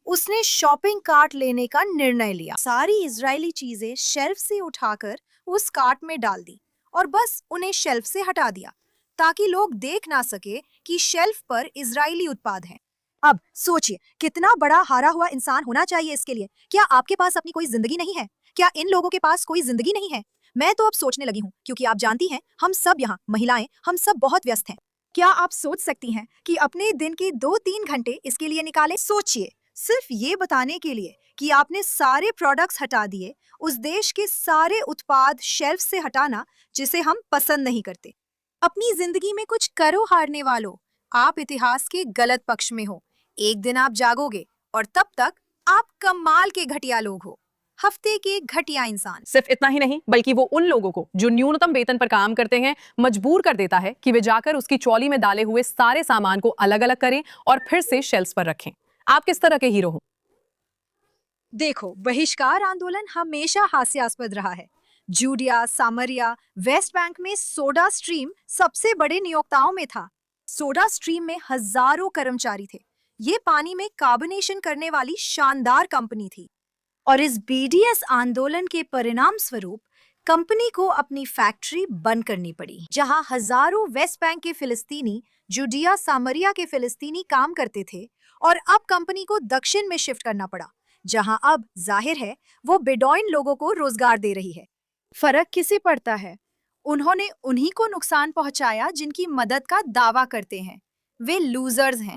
उसने शॉपिंग कार्ट लेने का निर्णय लिया। सारी इजरायली चीजें शेल्फ से उठाकर उस कार्ट में डाल दी और बस उन्हें शेल्फ से हटा दिया, ताकि लोग देख ना सके कि शेल्फ पर इजरायली उत्पाद हैं। अब सोचिए, कितना बड़ा हारा हुआ इंसान होना चाहिए इसके लिए। क्या आपके पास अपनी कोई जिंदगी नहीं है? क्या इन लोगों के पास कोई जिंदगी नहीं है? मैं तो अब सोचने लगी हूँ, क्योंकि आप जानती हैं, हम सब यहाँ महिलाएं, हम सब बहुत व्यस्त हैं। क्या आप सोच सकती हैं कि अपने दिन के 2-3 घंटे इसके लिए निकालें? सोचिए, सिर्फ ये बताने के लिए कि आपने सारे प्रोडक्ट्स हटा दिए, उस देश के सारे उत्पाद शेल्फ से हटाना जिसे हम पसंद नहीं करते। अपनी जिंदगी में कुछ करो हारने वालों, आप इतिहास के गलत पक्ष में हो। एक दिन आप जागोगे और तब तक आप कमाल के घटिया लोग हो, हफ्ते के घटिया इंसान। सिर्फ इतना ही नहीं, बल्कि वो उन लोगों को जो न्यूनतम वेतन पर काम करते हैं मजबूर कर देता है कि वे जाकर उसकी चौली में डाले हुए सारे सामान को अलग अलग करें और फिर से शेल्फ्स पर रखें। आप किस तरह के हीरो हो? देखो, बहिष्कार आंदोलन हमेशा हास्यास्पद रहा है। जूडिया, सामरिया, वेस्ट बैंक में सोडा स्ट्रीम सबसे बड़े नियोक्ताओं में था। सोडा स्ट्रीम में हजारों कर्मचारी थे। ये पानी में कार्बोनेशन करने वाली शानदार कंपनी थी। और इस BDS आंदोलन के परिणाम स्वरूप कंपनी को अपनी फैक्ट्री बंद करनी पड़ी, जहां हजारों वेस्ट बैंक के फिलिस्तीनी जूडिया सामरिया के फिलिस्तीनी काम करते थे। और अब कंपनी को दक्षिण में शिफ्ट करना पड़ा, जहां अब जाहिर है वो बेडौइन लोगों को रोजगार दे रही है। फर्क किसे पड़ता है? उन्होंने उन्हीं को नुकसान पहुंचाया जिनकी मदद का दावा करते हैं। वे लूजर्स हैं।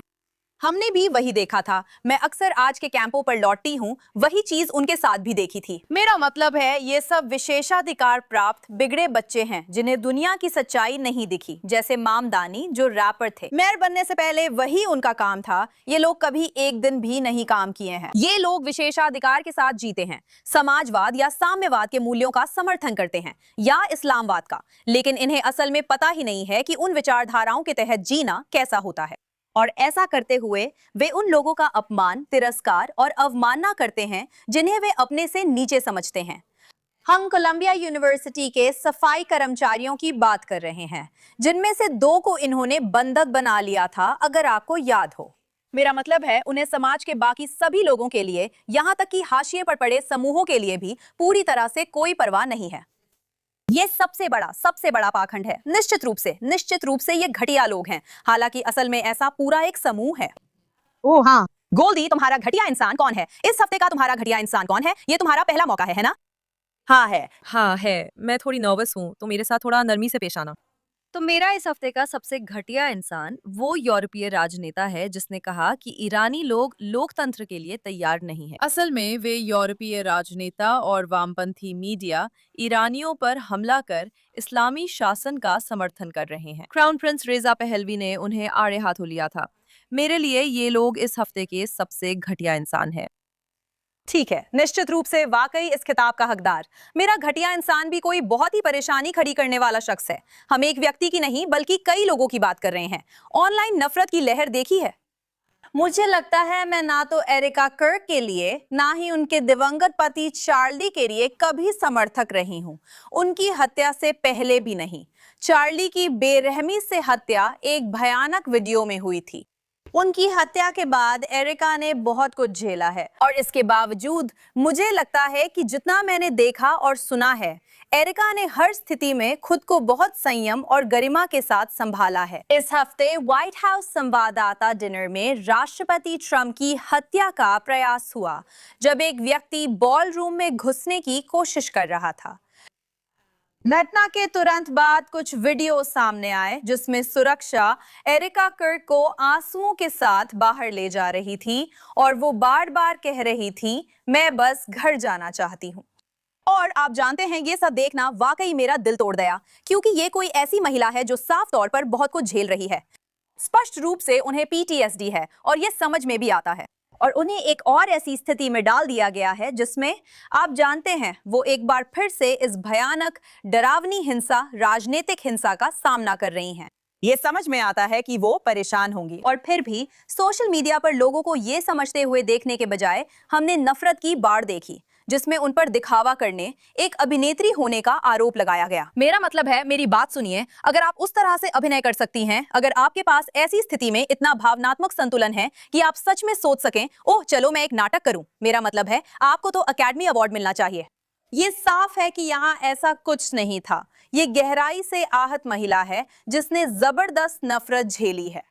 हमने भी वही देखा था। मैं अक्सर आज के कैंपों पर लौटती हूँ, वही चीज उनके साथ भी देखी थी। मेरा मतलब है, ये सब विशेषाधिकार प्राप्त बिगड़े बच्चे हैं जिन्हें दुनिया की सच्चाई नहीं दिखी, जैसे मामदानी जो रैपर थे। मेयर बनने से पहले वही उनका काम था। ये लोग कभी एक दिन भी नहीं काम किए हैं। ये लोग विशेषाधिकार के साथ जीते हैं, समाजवाद या साम्यवाद के मूल्यों का समर्थन करते हैं या इस्लामवाद का, लेकिन इन्हें असल में पता ही नहीं है कि उन विचारधाराओं के तहत जीना कैसा होता है। और ऐसा करते हुए वे उन लोगों का अपमान, तिरस्कार और अवमानना करते हैं जिन्हें वे अपने से नीचे समझते हैं। हम कोलंबिया यूनिवर्सिटी के सफाई कर्मचारियों की बात कर रहे हैं, जिनमें से 2 को इन्होंने बंधक बना लिया था, अगर आपको याद हो। मेरा मतलब है, उन्हें समाज के बाकी सभी लोगों के लिए, यहाँ तक कि हाशिए पर पड़े समूहों के लिए भी पूरी तरह से कोई परवाह नहीं है। ये सबसे बड़ा पाखंड है। निश्चित रूप से ये घटिया लोग हैं, हालांकि असल में ऐसा पूरा एक समूह है। ओह हाँ, गोल्डी, तुम्हारा घटिया इंसान कौन है? इस हफ्ते का तुम्हारा घटिया इंसान कौन है? ये तुम्हारा पहला मौका है ना? हाँ है। मैं थोड़ी नर्वस हूँ, तो मेरे साथ थोड़ा नरमी से पेश आना। तो मेरा इस हफ्ते का सबसे घटिया इंसान वो यूरोपीय राजनेता है जिसने कहा कि ईरानी लोग लोकतंत्र के लिए तैयार नहीं है। असल में वे यूरोपीय राजनेता और वामपंथी मीडिया ईरानियों पर हमला कर इस्लामी शासन का समर्थन कर रहे हैं। क्राउन प्रिंस रेजा पहलवी ने उन्हें आड़े हाथों लिया था। मेरे लिए ये लोग इस हफ्ते के सबसे घटिया इंसान है। ठीक है, निश्चित रूप से वाकई इस खिताब का हकदार। मेरा घटिया इंसान भी कोई बहुत ही परेशानी खड़ी करने वाला शख्स है। हम एक व्यक्ति की नहीं बल्कि कई लोगों की बात कर रहे हैं। ऑनलाइन नफरत की लहर देखी है। मुझे लगता है मैं ना तो एरिका कर्क के लिए, ना ही उनके दिवंगत पति चार्ली के लिए कभी समर्थक रही हूं। उनकी हत्या से पहले भी नहीं। चार्ली की बेरहमी से हत्या एक भयानक वीडियो में हुई थी। उनकी हत्या के बाद एरिका ने बहुत कुछ झेला है और इसके बावजूद मुझे लगता है कि जितना मैंने देखा और सुना है, एरिका ने हर स्थिति में खुद को बहुत संयम और गरिमा के साथ संभाला है। इस हफ्ते व्हाइट हाउस संवाददाता डिनर में राष्ट्रपति ट्रंप की हत्या का प्रयास हुआ, जब एक व्यक्ति बॉल रूम में घुसने की कोशिश कर रहा था। घटना के तुरंत बाद कुछ वीडियो सामने आए जिसमें सुरक्षा एरिका कर्क को आंसुओं के साथ बाहर ले जा रही थी और वो बार बार कह रही थी, मैं बस घर जाना चाहती हूँ। और आप जानते हैं, ये सब देखना वाकई मेरा दिल तोड़ गया, क्योंकि ये कोई ऐसी महिला है जो साफ तौर पर बहुत कुछ झेल रही है। स्पष्ट रूप से उन्हें PTSD है और ये समझ में भी आता है, और उन्हें एक और ऐसी स्थिति में डाल दिया गया है जिसमें आप जानते हैं वो एक बार फिर से इस भयानक डरावनी हिंसा, राजनीतिक हिंसा का सामना कर रही हैं। ये समझ में आता है कि वो परेशान होंगी, और फिर भी सोशल मीडिया पर लोगों को ये समझते हुए देखने के बजाय हमने नफरत की बाढ़ देखी, जिसमें उन पर दिखावा करने, एक अभिनेत्री होने का आरोप लगाया गया। मेरा मतलब है, मेरी बात सुनिए, अगर आप उस तरह से अभिनय कर सकती हैं, अगर आपके पास ऐसी स्थिति में इतना भावनात्मक संतुलन है कि आप सच में सोच सकें, ओह चलो मैं एक नाटक करूं, मेरा मतलब है आपको तो अकेडमी अवार्ड मिलना चाहिए। ये साफ है कि यहाँ ऐसा कुछ नहीं था। ये गहराई से आहत महिला है जिसने जबरदस्त नफरत झेली है।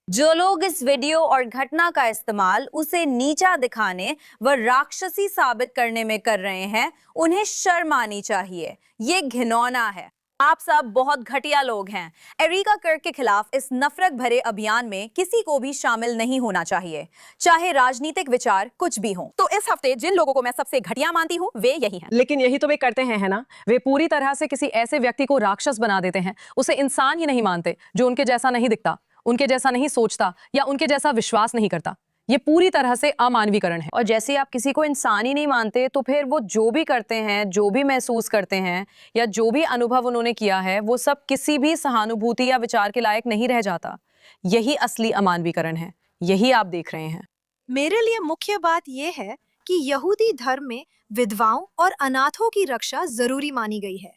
जो लोग इस वीडियो और घटना का इस्तेमाल उसे नीचा दिखाने व राक्षसी साबित करने में कर रहे हैं, उन्हें शर्म आनी चाहिए। ये घिनौना है। आप सब बहुत घटिया लोग हैं। एरिका कर्क के खिलाफ इस नफरत भरे अभियान में किसी को भी शामिल नहीं होना चाहिए, चाहे राजनीतिक विचार कुछ भी हो। तो इस हफ्ते जिन लोगों को मैं सबसे घटिया मानती हूँ वे यही हैं। लेकिन यही तो वे करते हैं, है ना? वे पूरी तरह से किसी ऐसे व्यक्ति को राक्षस बना देते हैं, उसे इंसान ही नहीं मानते, जो उनके जैसा नहीं दिखता, उनके जैसा नहीं सोचता या उनके जैसा विश्वास नहीं करता। ये पूरी तरह से अमानवीकरण है। और जैसे आप किसी को इंसान ही नहीं मानते, तो फिर वो जो भी करते हैं, जो भी महसूस करते हैं या जो भी अनुभव उन्होंने किया है, वो सब किसी भी सहानुभूति या विचार के लायक नहीं रह जाता। यही असली अमानवीकरण है। यही आप देख रहे हैं। मेरे लिए मुख्य बात यह है कि यहूदी धर्म में विधवाओं और अनाथों की रक्षा जरूरी मानी गई है,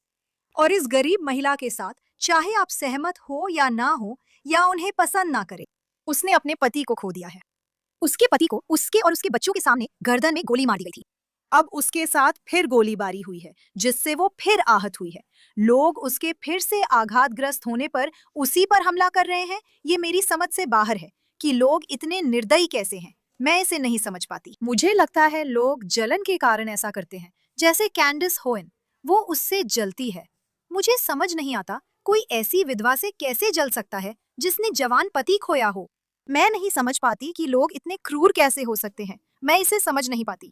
और इस गरीब महिला के साथ, चाहे आप सहमत हो या ना हो या उन्हें पसंद ना करें, उसने अपने पति को खो दिया है। उसके पति को उसके और उसके बच्चों के सामने गर्दन में गोली मार दी गई थी। अब उसके साथ फिर गोलीबारी हुई है, जिससे वो फिर आहत हुई है। लोग उसके फिर से आघातग्रस्त होने पर उसी पर हमला कर रहे हैं। ये मेरी समझ से बाहर है कि लोग इतने निर्दयी कैसे हैं। मैं इसे नहीं समझ पाती। मुझे लगता है लोग जलन के कारण ऐसा करते हैं, जैसे कैंडिस होएन, वो उससे जलती है। मुझे समझ नहीं आता कोई ऐसी विधवा से कैसे जल सकता है जिसने जवान पति खोया हो। मैं नहीं समझ पाती कि लोग इतने क्रूर कैसे हो सकते हैं। मैं इसे समझ नहीं पाती।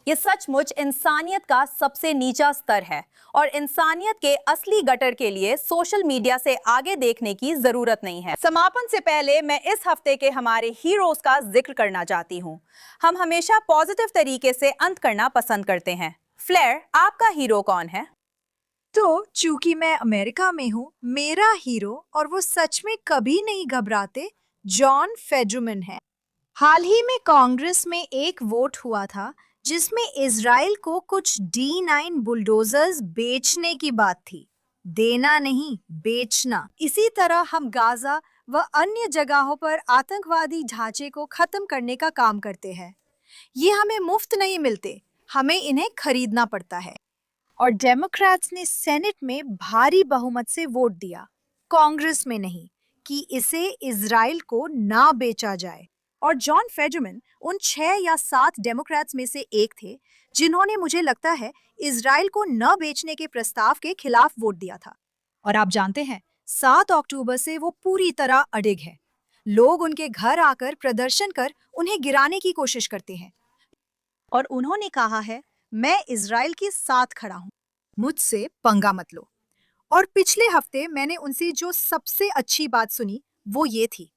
ये सचमुच इंसानियत का सबसे नीचा स्तर है, और इंसानियत के असली गटर के लिए सोशल मीडिया से आगे देखने की जरूरत नहीं है। समापन से पहले मैं इस हफ्ते के हमारे हीरोज का जिक्र करना चाहती हूँ। हम हमेशा पॉजिटिव तरीके से अंत करना पसंद करते हैं। फ्लेयर, आपका हीरो कौन है? तो चूंकि मैं अमेरिका में हूँ, मेरा हीरो, और वो सच में कभी नहीं घबराते, जॉन फेडरमैन है। हाल ही में कांग्रेस में एक वोट हुआ था जिसमें इजराइल को कुछ D9 बुलडोजर्स बेचने की बात थी। देना नहीं, बेचना। इसी तरह हम गाजा व अन्य जगहों पर आतंकवादी ढांचे को खत्म करने का काम करते हैं। ये हमें मुफ्त नहीं मिलते, हमें इन्हें खरीदना पड़ता है। और डेमोक्रेट्स ने सेनेट में भारी बहुमत से वोट दिया, कांग्रेस में नहीं, कि इसे इजराइल को ना बेचा जाए। और जॉन फेडरमैन उन 6 या 7 डेमोक्रेट्स में से एक थे जिन्होंने, मुझे लगता है, इजराइल को न बेचने के प्रस्ताव के खिलाफ वोट दिया था। और आप जानते हैं, 7 अक्टूबर से वो पूरी तरह अडिग है। लोग उनके घर आकर प्रदर्शन कर उन्हें गिराने की कोशिश करते हैं, और उन्होंने कहा है, मैं इजराइल के साथ खड़ा हूँ, मुझसे पंगा मत लो। और पिछले हफ्ते मैंने उनसे जो सबसे अच्छी बात सुनी वो ये थी,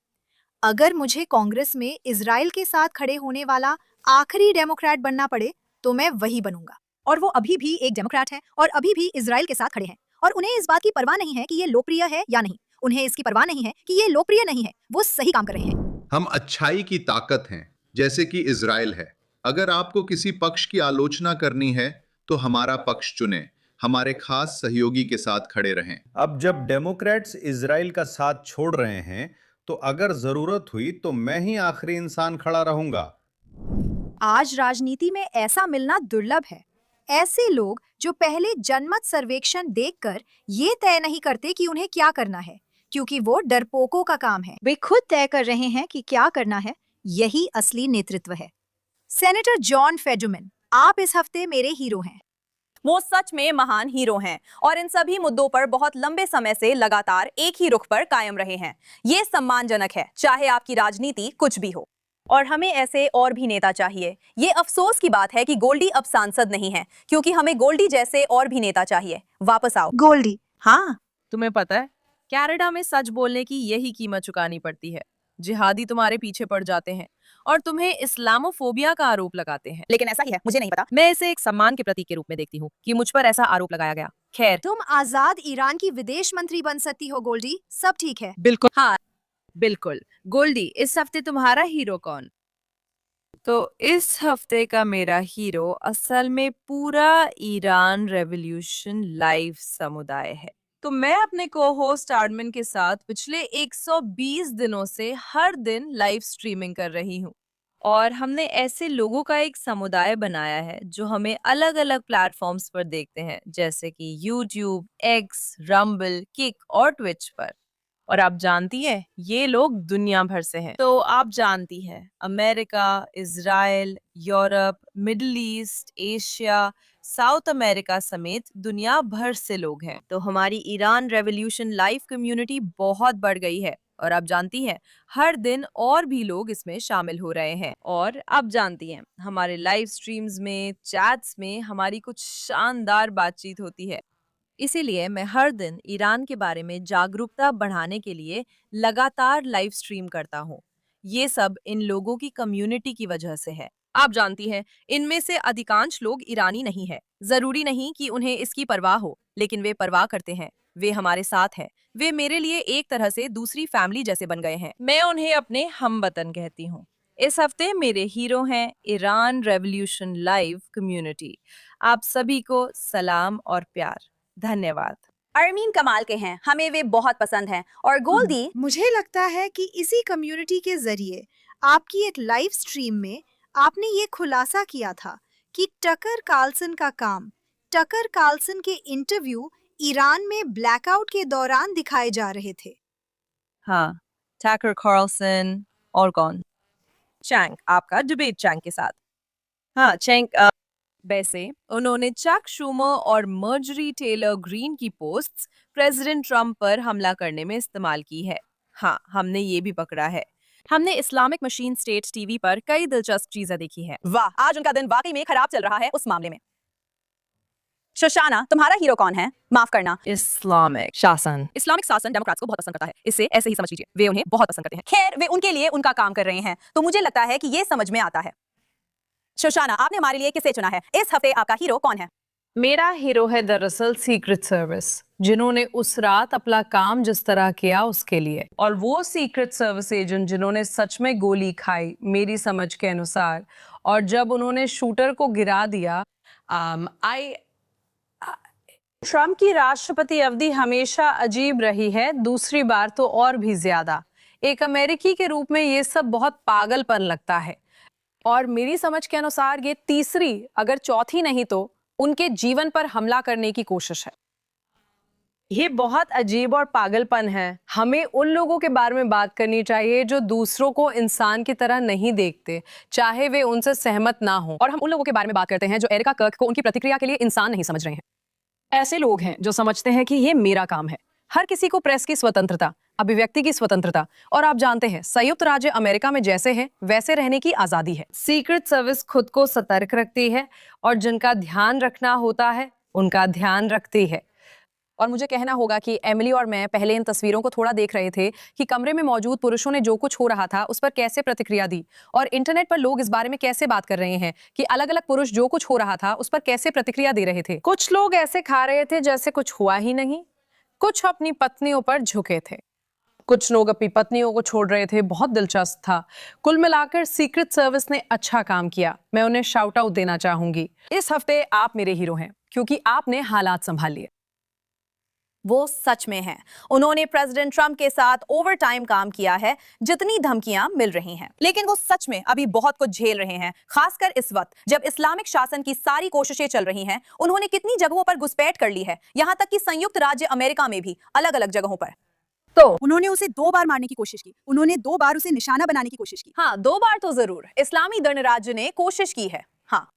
अगर मुझे कांग्रेस में इजराइल के साथ खड़े होने वाला आखिरी डेमोक्रेट बनना पड़े तो मैं वही बनूंगा। और वो अभी भी एक डेमोक्रेट है और अभी भी इजराइल के साथ खड़े हैं, और उन्हें इस बात की परवाह नहीं है कि ये लोकप्रिय है या नहीं। उन्हें इसकी परवाह नहीं है कि ये लोकप्रिय नहीं है, वो सही काम कर रहे हैं। हम अच्छाई की ताकत हैं, जैसे कि इजराइल है। अगर आपको किसी पक्ष की आलोचना करनी है तो हमारा पक्ष चुनें, हमारे खास सहयोगी के साथ खड़े रहें। अब जब डेमोक्रेट्स इजराइल का साथ छोड़ रहे हैं तो अगर जरूरत हुई तो मैं ही आखिरी इंसान खड़ा रहूंगा। आज राजनीति में ऐसा मिलना दुर्लभ है। ऐसे लोग जो पहले जनमत सर्वेक्षण देखकर ये तय नहीं करते कि उन्हें क्या करना है, क्योंकि वो डरपोकों का काम है। वे खुद तय कर रहे हैं कि क्या करना है। यही असली नेतृत्व है। सेनेटर जॉन फेडरमैन, आप इस हफ्ते मेरे हीरो हैं। वो सच में महान हीरो हैं और इन सभी मुद्दों पर बहुत लंबे समय से लगातार एक ही रुख पर कायम रहे हैं। ये सम्मानजनक है, चाहे आपकी राजनीति कुछ भी हो। और हमें ऐसे और भी नेता चाहिए। ये अफसोस की बात है कि गोल्डी अब सांसद नहीं है, क्योंकि हमें गोल्डी जैसे और भी नेता चाहिए। वापस आओ गोल्डी। हाँ, तुम्हें पता है, कनाडा में सच बोलने की यही कीमत चुकानी पड़ती है। जिहादी तुम्हारे पीछे पड़ जाते हैं और तुम्हें इस्लामोफोबिया का आरोप लगाते हैं। लेकिन ऐसा ही है, मुझे नहीं पता। मैं इसे एक सम्मान के प्रतीक के रूप में देखती हूँ कि मुझ पर ऐसा आरोप लगाया गया। खैर, तुम आजाद ईरान की विदेश मंत्री बन सकती हो गोल्डी, सब ठीक है। बिल्कुल। हाँ बिल्कुल। गोल्डी, इस हफ्ते तुम्हारा हीरो कौन? तो इस हफ्ते का मेरा हीरो असल में पूरा ईरान रेवोल्यूशन लाइव समुदाय है। तो मैं अपने को होस्ट आर्मिन के साथ पिछले 120 दिनों से हर दिन लाइव स्ट्रीमिंग कर रही हूँ और हमने ऐसे लोगों का एक समुदाय बनाया है जो हमें अलग अलग प्लेटफॉर्म्स पर देखते हैं, जैसे कि यूट्यूब, एक्स, रंबल, किक और ट्विच पर। और आप जानती है, ये लोग दुनिया भर से हैं। तो आप जानती हैं, America, Israel, Europe, middle east, Asia, south America समेत दुनिया भर से लोग हैं। तो हमारी ईरान रेवोल्यूशन लाइव कम्युनिटी बहुत बढ़ गई है और आप जानती हैं, हर दिन और भी लोग इसमें शामिल हो रहे हैं। और आप जानती हैं, हमारे लाइव स्ट्रीम्स में, चैट्स में हमारी कुछ शानदार बातचीत होती है। इसीलिए मैं हर दिन ईरान के बारे में जागरूकता बढ़ाने के लिए लगातार लाइव स्ट्रीम करता हूँ। ये सब इन लोगों की कम्युनिटी की वजह से है। आप जानती हैं, इनमें से अधिकांश लोग ईरानी नहीं है। जरूरी नहीं कि उन्हें इसकी परवाह हो, लेकिन वे परवाह करते हैं। वे हमारे साथ हैं। वे मेरे लिए एक तरह से दूसरी फैमिली जैसे बन गए हैं। मैं उन्हें अपने हमवतन कहती हूँ। इस हफ्ते मेरे हीरो हैं ईरान रेवोल्यूशन लाइव कम्युनिटी। आप सभी को सलाम और प्यार। धन्यवाद। अरमीन कमाल के हैं, हमें वे बहुत पसंद हैं। और गोल्डी, मुझे लगता है कि इसी कम्युनिटी के जरिए आपकी एक लाइव स्ट्रीम में आपने ये खुलासा किया था कि टकर कार्लसन का काम, टकर कार्लसन के इंटरव्यू ईरान में ब्लैकआउट के दौरान दिखाए जा रहे थे। हाँ, टकर कार्लसन और कौन? चैंग, आपका डिबेट चैंग के साथ। हाँ, चैंग। वैसे उन्होंने चक शूमर और मर्जरी टेलर ग्रीन की पोस्ट्स प्रेसिडेंट ट्रंप पर हमला करने में इस्तेमाल की है। हाँ, हमने ये भी पकड़ा है। हमने इस्लामिक मशीन स्टेट टीवी पर कई दिलचस्प चीजें देखी है। वाह, आज उनका दिन वाकई में खराब चल रहा है उस मामले में। शोशाना, तुम्हारा हीरो कौन है? माफ करना, इस्लामिक शासन। इस्लामिक शासन डेमोक्रेट्स को बहुत पसंद करता है। इसे ऐसे ही समझ लीजिए, वे उन्हें बहुत पसंद करते हैं। खैर, वे उनके लिए उनका काम कर रहे हैं, तो मुझे लगता है कि ये समझ में आता है। शोशाना, आपने हमारे लिए किसे चुना है? इस हफ्ते आपका हीरो कौन है? मेरा हीरो है दरअसल सीक्रेट सर्विस, जिन्होंने उस रात अपना काम जिस तरह किया उसके लिए। और वो सीक्रेट सर्विस एजेंट जिन्होंने सच में गोली खाई मेरी समझ के अनुसार, और जब उन्होंने शूटर को गिरा दिया। ट्रम्प की राष्ट्रपति अवधि हमेशा अजीब रही है, दूसरी बार तो और भी ज्यादा। एक अमेरिकी के रूप में ये सब बहुत पागलपन लगता है, और मेरी समझ के अनुसार ये तीसरी, अगर चौथी नहीं तो, उनके जीवन पर हमला करने की कोशिश है। ये बहुत अजीब और पागलपन है। हमें उन लोगों के बारे में बात करनी चाहिए जो दूसरों को इंसान की तरह नहीं देखते, चाहे वे उनसे सहमत ना हो। और हम उन लोगों के बारे में बात करते हैं जो एरिका कर्क को उनकी प्रतिक्रिया के लिए इंसान नहीं समझ रहे हैं। ऐसे लोग हैं जो समझते हैं कि ये मेरा काम है। हर किसी को प्रेस की स्वतंत्रता, अभिव्यक्ति की स्वतंत्रता, और आप जानते हैं, संयुक्त राज्य अमेरिका में जैसे है वैसे रहने की आजादी है। सीक्रेट सर्विस खुद को सतर्क रखती है और जिनका ध्यान रखना होता है उनका ध्यान रखती है। और मुझे कहना होगा कि एमिली और मैं पहले इन तस्वीरों को थोड़ा देख रहे थे कि कमरे में मौजूद पुरुषों ने जो कुछ हो रहा था उस पर कैसे प्रतिक्रिया दी, और इंटरनेट पर लोग इस बारे में कैसे बात कर रहे हैं कि अलग अलग पुरुष जो कुछ हो रहा था उस पर कैसे प्रतिक्रिया दे रहे थे। कुछ लोग ऐसे खा रहे थे जैसे कुछ हुआ ही नहीं, कुछ अपनी पत्नियों पर झुके थे, कुछ लोग अपनी पत्नियों को छोड़ रहे थे। बहुत दिलचस्प था। कुल मिलाकर सीक्रेट सर्विस ने अच्छा काम किया। मैं उन्हें शाउट आउट देना चाहूंगी। इस हफ्ते आप मेरे हीरो हैं क्योंकि आपने हालात संभाल लिए। वो सच में हैं। उन्होंने प्रेसिडेंट ट्रंप के साथ ओवर टाइम काम किया है जितनी धमकियां मिल रही हैं, लेकिन वो सच में अभी बहुत कुछ झेल रहे हैं, खासकर इस वक्त जब इस्लामिक शासन की सारी कोशिशें चल रही हैं। उन्होंने कितनी जगहों पर घुसपैठ कर ली है, यहाँ तक कि संयुक्त राज्य अमेरिका में भी अलग अलग जगहों पर। तो उन्होंने उसे 2 बार मारने की कोशिश की, उन्होंने 2 बार उसे निशाना बनाने की कोशिश की। हाँ, 2 बार तो जरूर इस्लामी गणराज्य ने कोशिश की है। हाँ,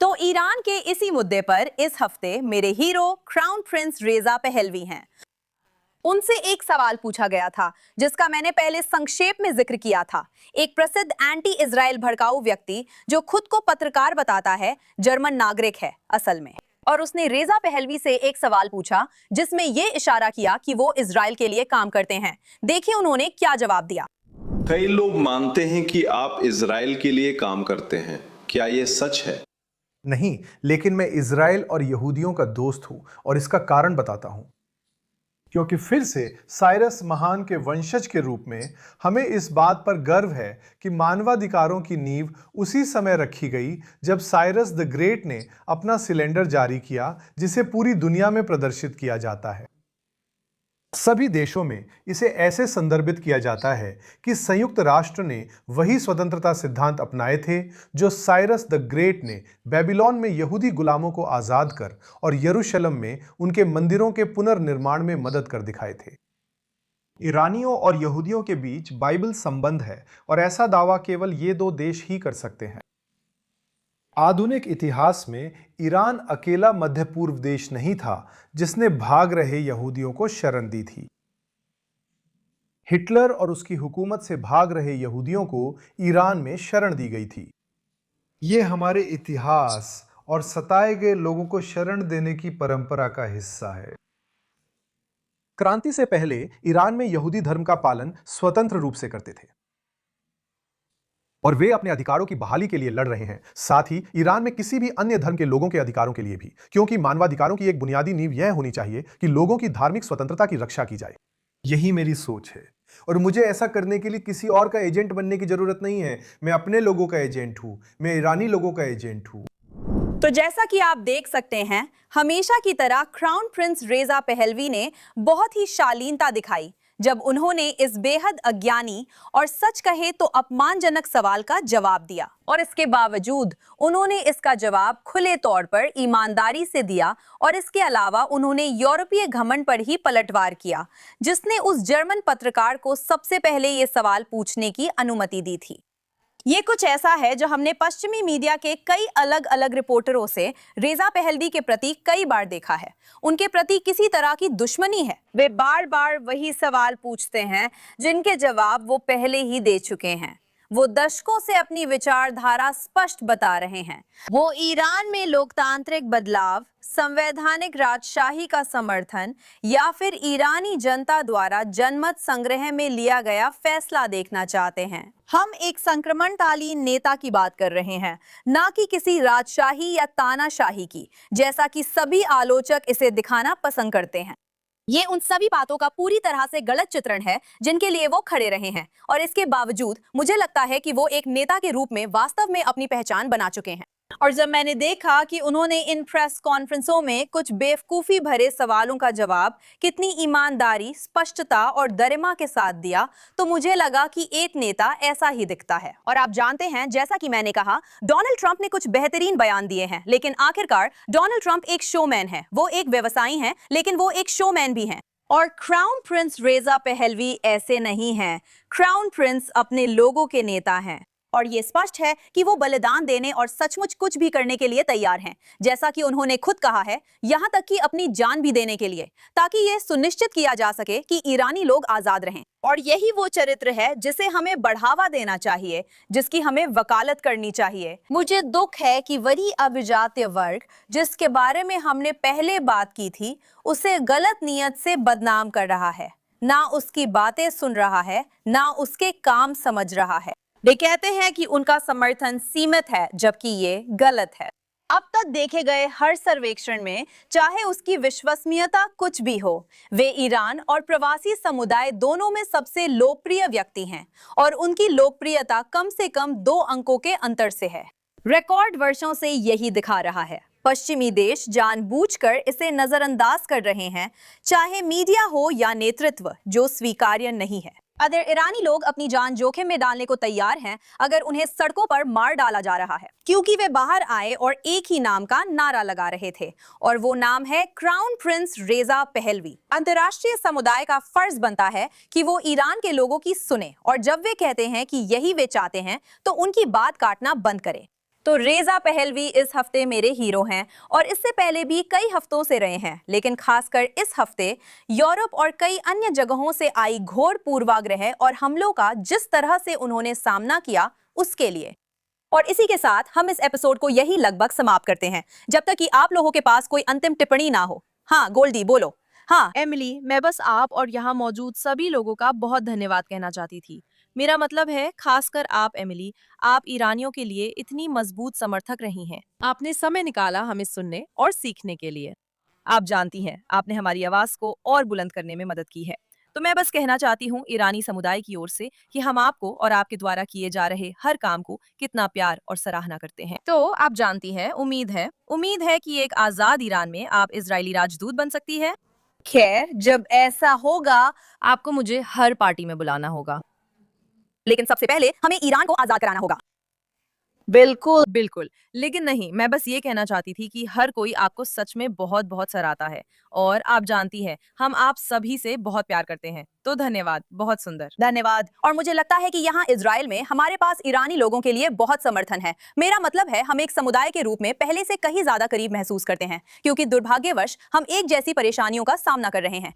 तो ईरान के इसी मुद्दे पर इस हफ्ते मेरे हीरो क्राउन प्रिंस रेजा पहलवी हैं। उनसे एक सवाल पूछा गया था जिसका मैंने पहले संक्षेप में जिक्र किया था। एक प्रसिद्ध एंटी इजराइल भड़काऊ व्यक्ति जो खुद को पत्रकार बताता है, जर्मन नागरिक है असल में, और उसने रेजा पहलवी से एक सवाल पूछा जिसमें ये इशारा किया कि वो इजराइल के लिए काम करते हैं। देखिए उन्होंने क्या जवाब दिया। कई लोग मानते हैं कि आप इजराइल के लिए काम करते हैं, क्या ये सच है? नहीं, लेकिन मैं इजराइल और यहूदियों का दोस्त हूं और इसका कारण बताता हूं। क्योंकि फिर से साइरस महान के वंशज के रूप में हमें इस बात पर गर्व है कि मानवाधिकारों की नींव उसी समय रखी गई जब साइरस द ग्रेट ने अपना सिलेंडर जारी किया जिसे पूरी दुनिया में प्रदर्शित किया जाता है। सभी देशों में इसे ऐसे संदर्भित किया जाता है कि संयुक्त राष्ट्र ने वही स्वतंत्रता सिद्धांत अपनाए थे जो साइरस द ग्रेट ने बेबीलोन में यहूदी गुलामों को आज़ाद कर और यरूशलेम में उनके मंदिरों के पुनर्निर्माण में मदद कर दिखाए थे। ईरानियों और यहूदियों के बीच बाइबल संबंध है और ऐसा दावा केवल ये 2 देश ही कर सकते हैं। आधुनिक इतिहास में ईरान अकेला मध्य पूर्व देश नहीं था जिसने भाग रहे यहूदियों को शरण दी थी। हिटलर और उसकी हुकूमत से भाग रहे यहूदियों को ईरान में शरण दी गई थी। ये हमारे इतिहास और सताए गए लोगों को शरण देने की परंपरा का हिस्सा है। क्रांति से पहले ईरान में यहूदी धर्म का पालन स्वतंत्र रूप से करते थे और वे अपने अधिकारों की बहाली के लिए लड़ रहे हैं, साथ ही ईरान में किसी भी अन्य धर्म के लोगों के अधिकारों के लिए भी, क्योंकि मानवाधिकारों की एक बुनियादी नींव यह होनी चाहिए कि लोगों की धार्मिक स्वतंत्रता की रक्षा की जाए। यही मेरी सोच है और मुझे ऐसा करने के लिए किसी और का एजेंट बनने की जरूरत नहीं है। मैं अपने लोगों का एजेंट हूं, मैं ईरानी लोगों का एजेंट हूं। तो जैसा कि आप देख सकते हैं, हमेशा की तरह क्राउन प्रिंस रेजा पहलवी ने बहुत ही शालीनता दिखाई जब उन्होंने इस बेहद अज्ञानी और सच कहे तो अपमानजनक सवाल का जवाब दिया, और इसके बावजूद उन्होंने इसका जवाब खुले तौर पर ईमानदारी से दिया। और इसके अलावा उन्होंने यूरोपीय घमंड पर ही पलटवार किया जिसने उस जर्मन पत्रकार को सबसे पहले ये सवाल पूछने की अनुमति दी थी। ये कुछ ऐसा है जो हमने पश्चिमी मीडिया के कई अलग अलग रिपोर्टरों से रेजा पहलवी के प्रति कई बार देखा है। उनके प्रति किसी तरह की दुश्मनी है। वे बार बार वही सवाल पूछते हैं जिनके जवाब वो पहले ही दे चुके हैं। वो दशकों से अपनी विचारधारा स्पष्ट बता रहे हैं। वो ईरान में लोकतांत्रिक बदलाव, संवैधानिक राजशाही का समर्थन या फिर ईरानी जनता द्वारा जनमत संग्रह में लिया गया फैसला देखना चाहते हैं। हम एक संक्रमणकालीन नेता की बात कर रहे हैं, ना कि किसी राजशाही या तानाशाही की, जैसा कि सभी आलोचक इसे दिखाना पसंद करते हैं। ये उन सभी बातों का पूरी तरह से गलत चित्रण है जिनके लिए वो खड़े रहे हैं, और इसके बावजूद मुझे लगता है कि वो एक नेता के रूप में वास्तव में अपनी पहचान बना चुके हैं। और जब मैंने देखा कि उन्होंने इन प्रेस कॉन्फ्रेंसों में कुछ बेवकूफी भरे सवालों का जवाब कितनी ईमानदारी, स्पष्टता और गरिमा के साथ दिया, तो मुझे लगा कि एक नेता ऐसा ही दिखता है। और आप जानते हैं, जैसा कि मैंने कहा, डोनाल्ड ट्रंप ने कुछ बेहतरीन बयान दिए हैं, लेकिन आखिरकार डोनाल्ड ट्रंप एक शोमैन है। वो एक व्यवसायी हैं, लेकिन वो एक शोमैन भी हैं। और क्राउन प्रिंस रेजा पहलवी ऐसे नहीं हैं। क्राउन प्रिंस अपने लोगों के नेता हैं, और ये स्पष्ट है कि वो बलिदान देने और सचमुच कुछ भी करने के लिए तैयार हैं, जैसा कि उन्होंने खुद कहा है, यहाँ तक कि अपनी जान भी देने के लिए, ताकि ये सुनिश्चित किया जा सके कि ईरानी लोग आजाद रहें। और यही वो चरित्र है जिसे हमें बढ़ावा देना चाहिए, जिसकी हमें वकालत करनी चाहिए। मुझे दुख है कि वही अभिजात्य वर्ग जिसके बारे में हमने पहले बात की थी, उसे गलत नीयत से बदनाम कर रहा है, ना उसकी बातें सुन रहा है, ना उसके काम समझ रहा है। वे कहते हैं कि उनका समर्थन सीमित है, जबकि ये गलत है। अब तक देखे गए हर सर्वेक्षण में, चाहे उसकी विश्वसनीयता कुछ भी हो, वे ईरान और प्रवासी समुदाय दोनों में सबसे लोकप्रिय व्यक्ति हैं, और उनकी लोकप्रियता कम से कम 2 अंकों के अंतर से है। रिकॉर्ड वर्षों से यही दिखा रहा है। पश्चिमी देश जानबूझकर इसे नजरअंदाज कर रहे हैं, चाहे मीडिया हो या नेतृत्व, जो स्वीकार्य नहीं है। अगर ईरानी लोग अपनी जान जोखिम में डालने को तैयार हैं, अगर उन्हें सड़कों पर मार डाला जा रहा है क्योंकि वे बाहर आए और एक ही नाम का नारा लगा रहे थे, और वो नाम है क्राउन प्रिंस रेजा पहलवी, अंतर्राष्ट्रीय समुदाय का फर्ज बनता है कि वो ईरान के लोगों की सुने, और जब वे कहते हैं कि यही वे चाहते हैं तो उनकी बात काटना बंद करें। तो रेजा पहलवी इस हफ्ते मेरे हीरो हैं, और इससे पहले भी कई हफ्तों से रहे हैं, लेकिन खासकर इस हफ्ते यूरोप और कई अन्य जगहों से आई घोर पूर्वाग्रह और हमलों का जिस तरह से उन्होंने सामना किया उसके लिए। और इसी के साथ हम इस एपिसोड को यही लगभग समाप्त करते हैं, जब तक कि आप लोगों के पास कोई अंतिम टिप्पणी ना हो। हाँ गोल्डी बोलो। हाँ एमिली, मैं बस आप और यहाँ मौजूद सभी लोगों का बहुत धन्यवाद कहना चाहती थी। मेरा मतलब है खासकर आप एमिली, आप ईरानियों के लिए इतनी मजबूत समर्थक रही हैं। आपने समय निकाला हमें सुनने और सीखने के लिए। आप जानती हैं, आपने हमारी आवाज को और बुलंद करने में मदद की है। तो मैं बस कहना चाहती हूँ ईरानी समुदाय की ओर से कि हम आपको और आपके द्वारा किए जा रहे हर काम को कितना प्यार और सराहना करते हैं। तो आप जानती हैं, उम्मीद है कि एक आजाद ईरान में आप इजरायली राजदूत बन सकती है। खैर, जब ऐसा होगा आपको मुझे हर पार्टी में बुलाना होगा, लेकिन सबसे पहले हमें ईरान को आजाद कराना होगा। बिल्कुल। लेकिन नहीं, मैं बस ये कहना चाहती थी कि हर कोई आपको सच में बहुत बहुत सराहता है, और आप जानती हैं हम आप सभी से बहुत प्यार करते हैं। तो धन्यवाद, बहुत सुंदर। धन्यवाद। और मुझे लगता है कि यहाँ इजराइल में हमारे पास ईरानी लोगों के लिए बहुत समर्थन है। मेरा मतलब है हम एक समुदाय के रूप में पहले से कहीं ज्यादा करीब महसूस करते हैं, क्योंकि दुर्भाग्यवश हम एक जैसी परेशानियों का सामना कर रहे हैं।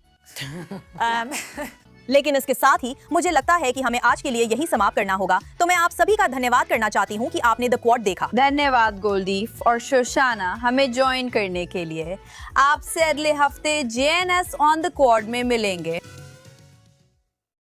लेकिन इसके साथ ही मुझे लगता है कि हमें आज के लिए यही समाप्त करना होगा। तो मैं आप सभी का धन्यवाद करना चाहती हूँ कि आपने द क्वाड देखा। धन्यवाद गोल्डी और शोशाना हमें ज्वाइन करने के लिए। आपसे अगले हफ्ते JNS ऑन द क्वाड में मिलेंगे।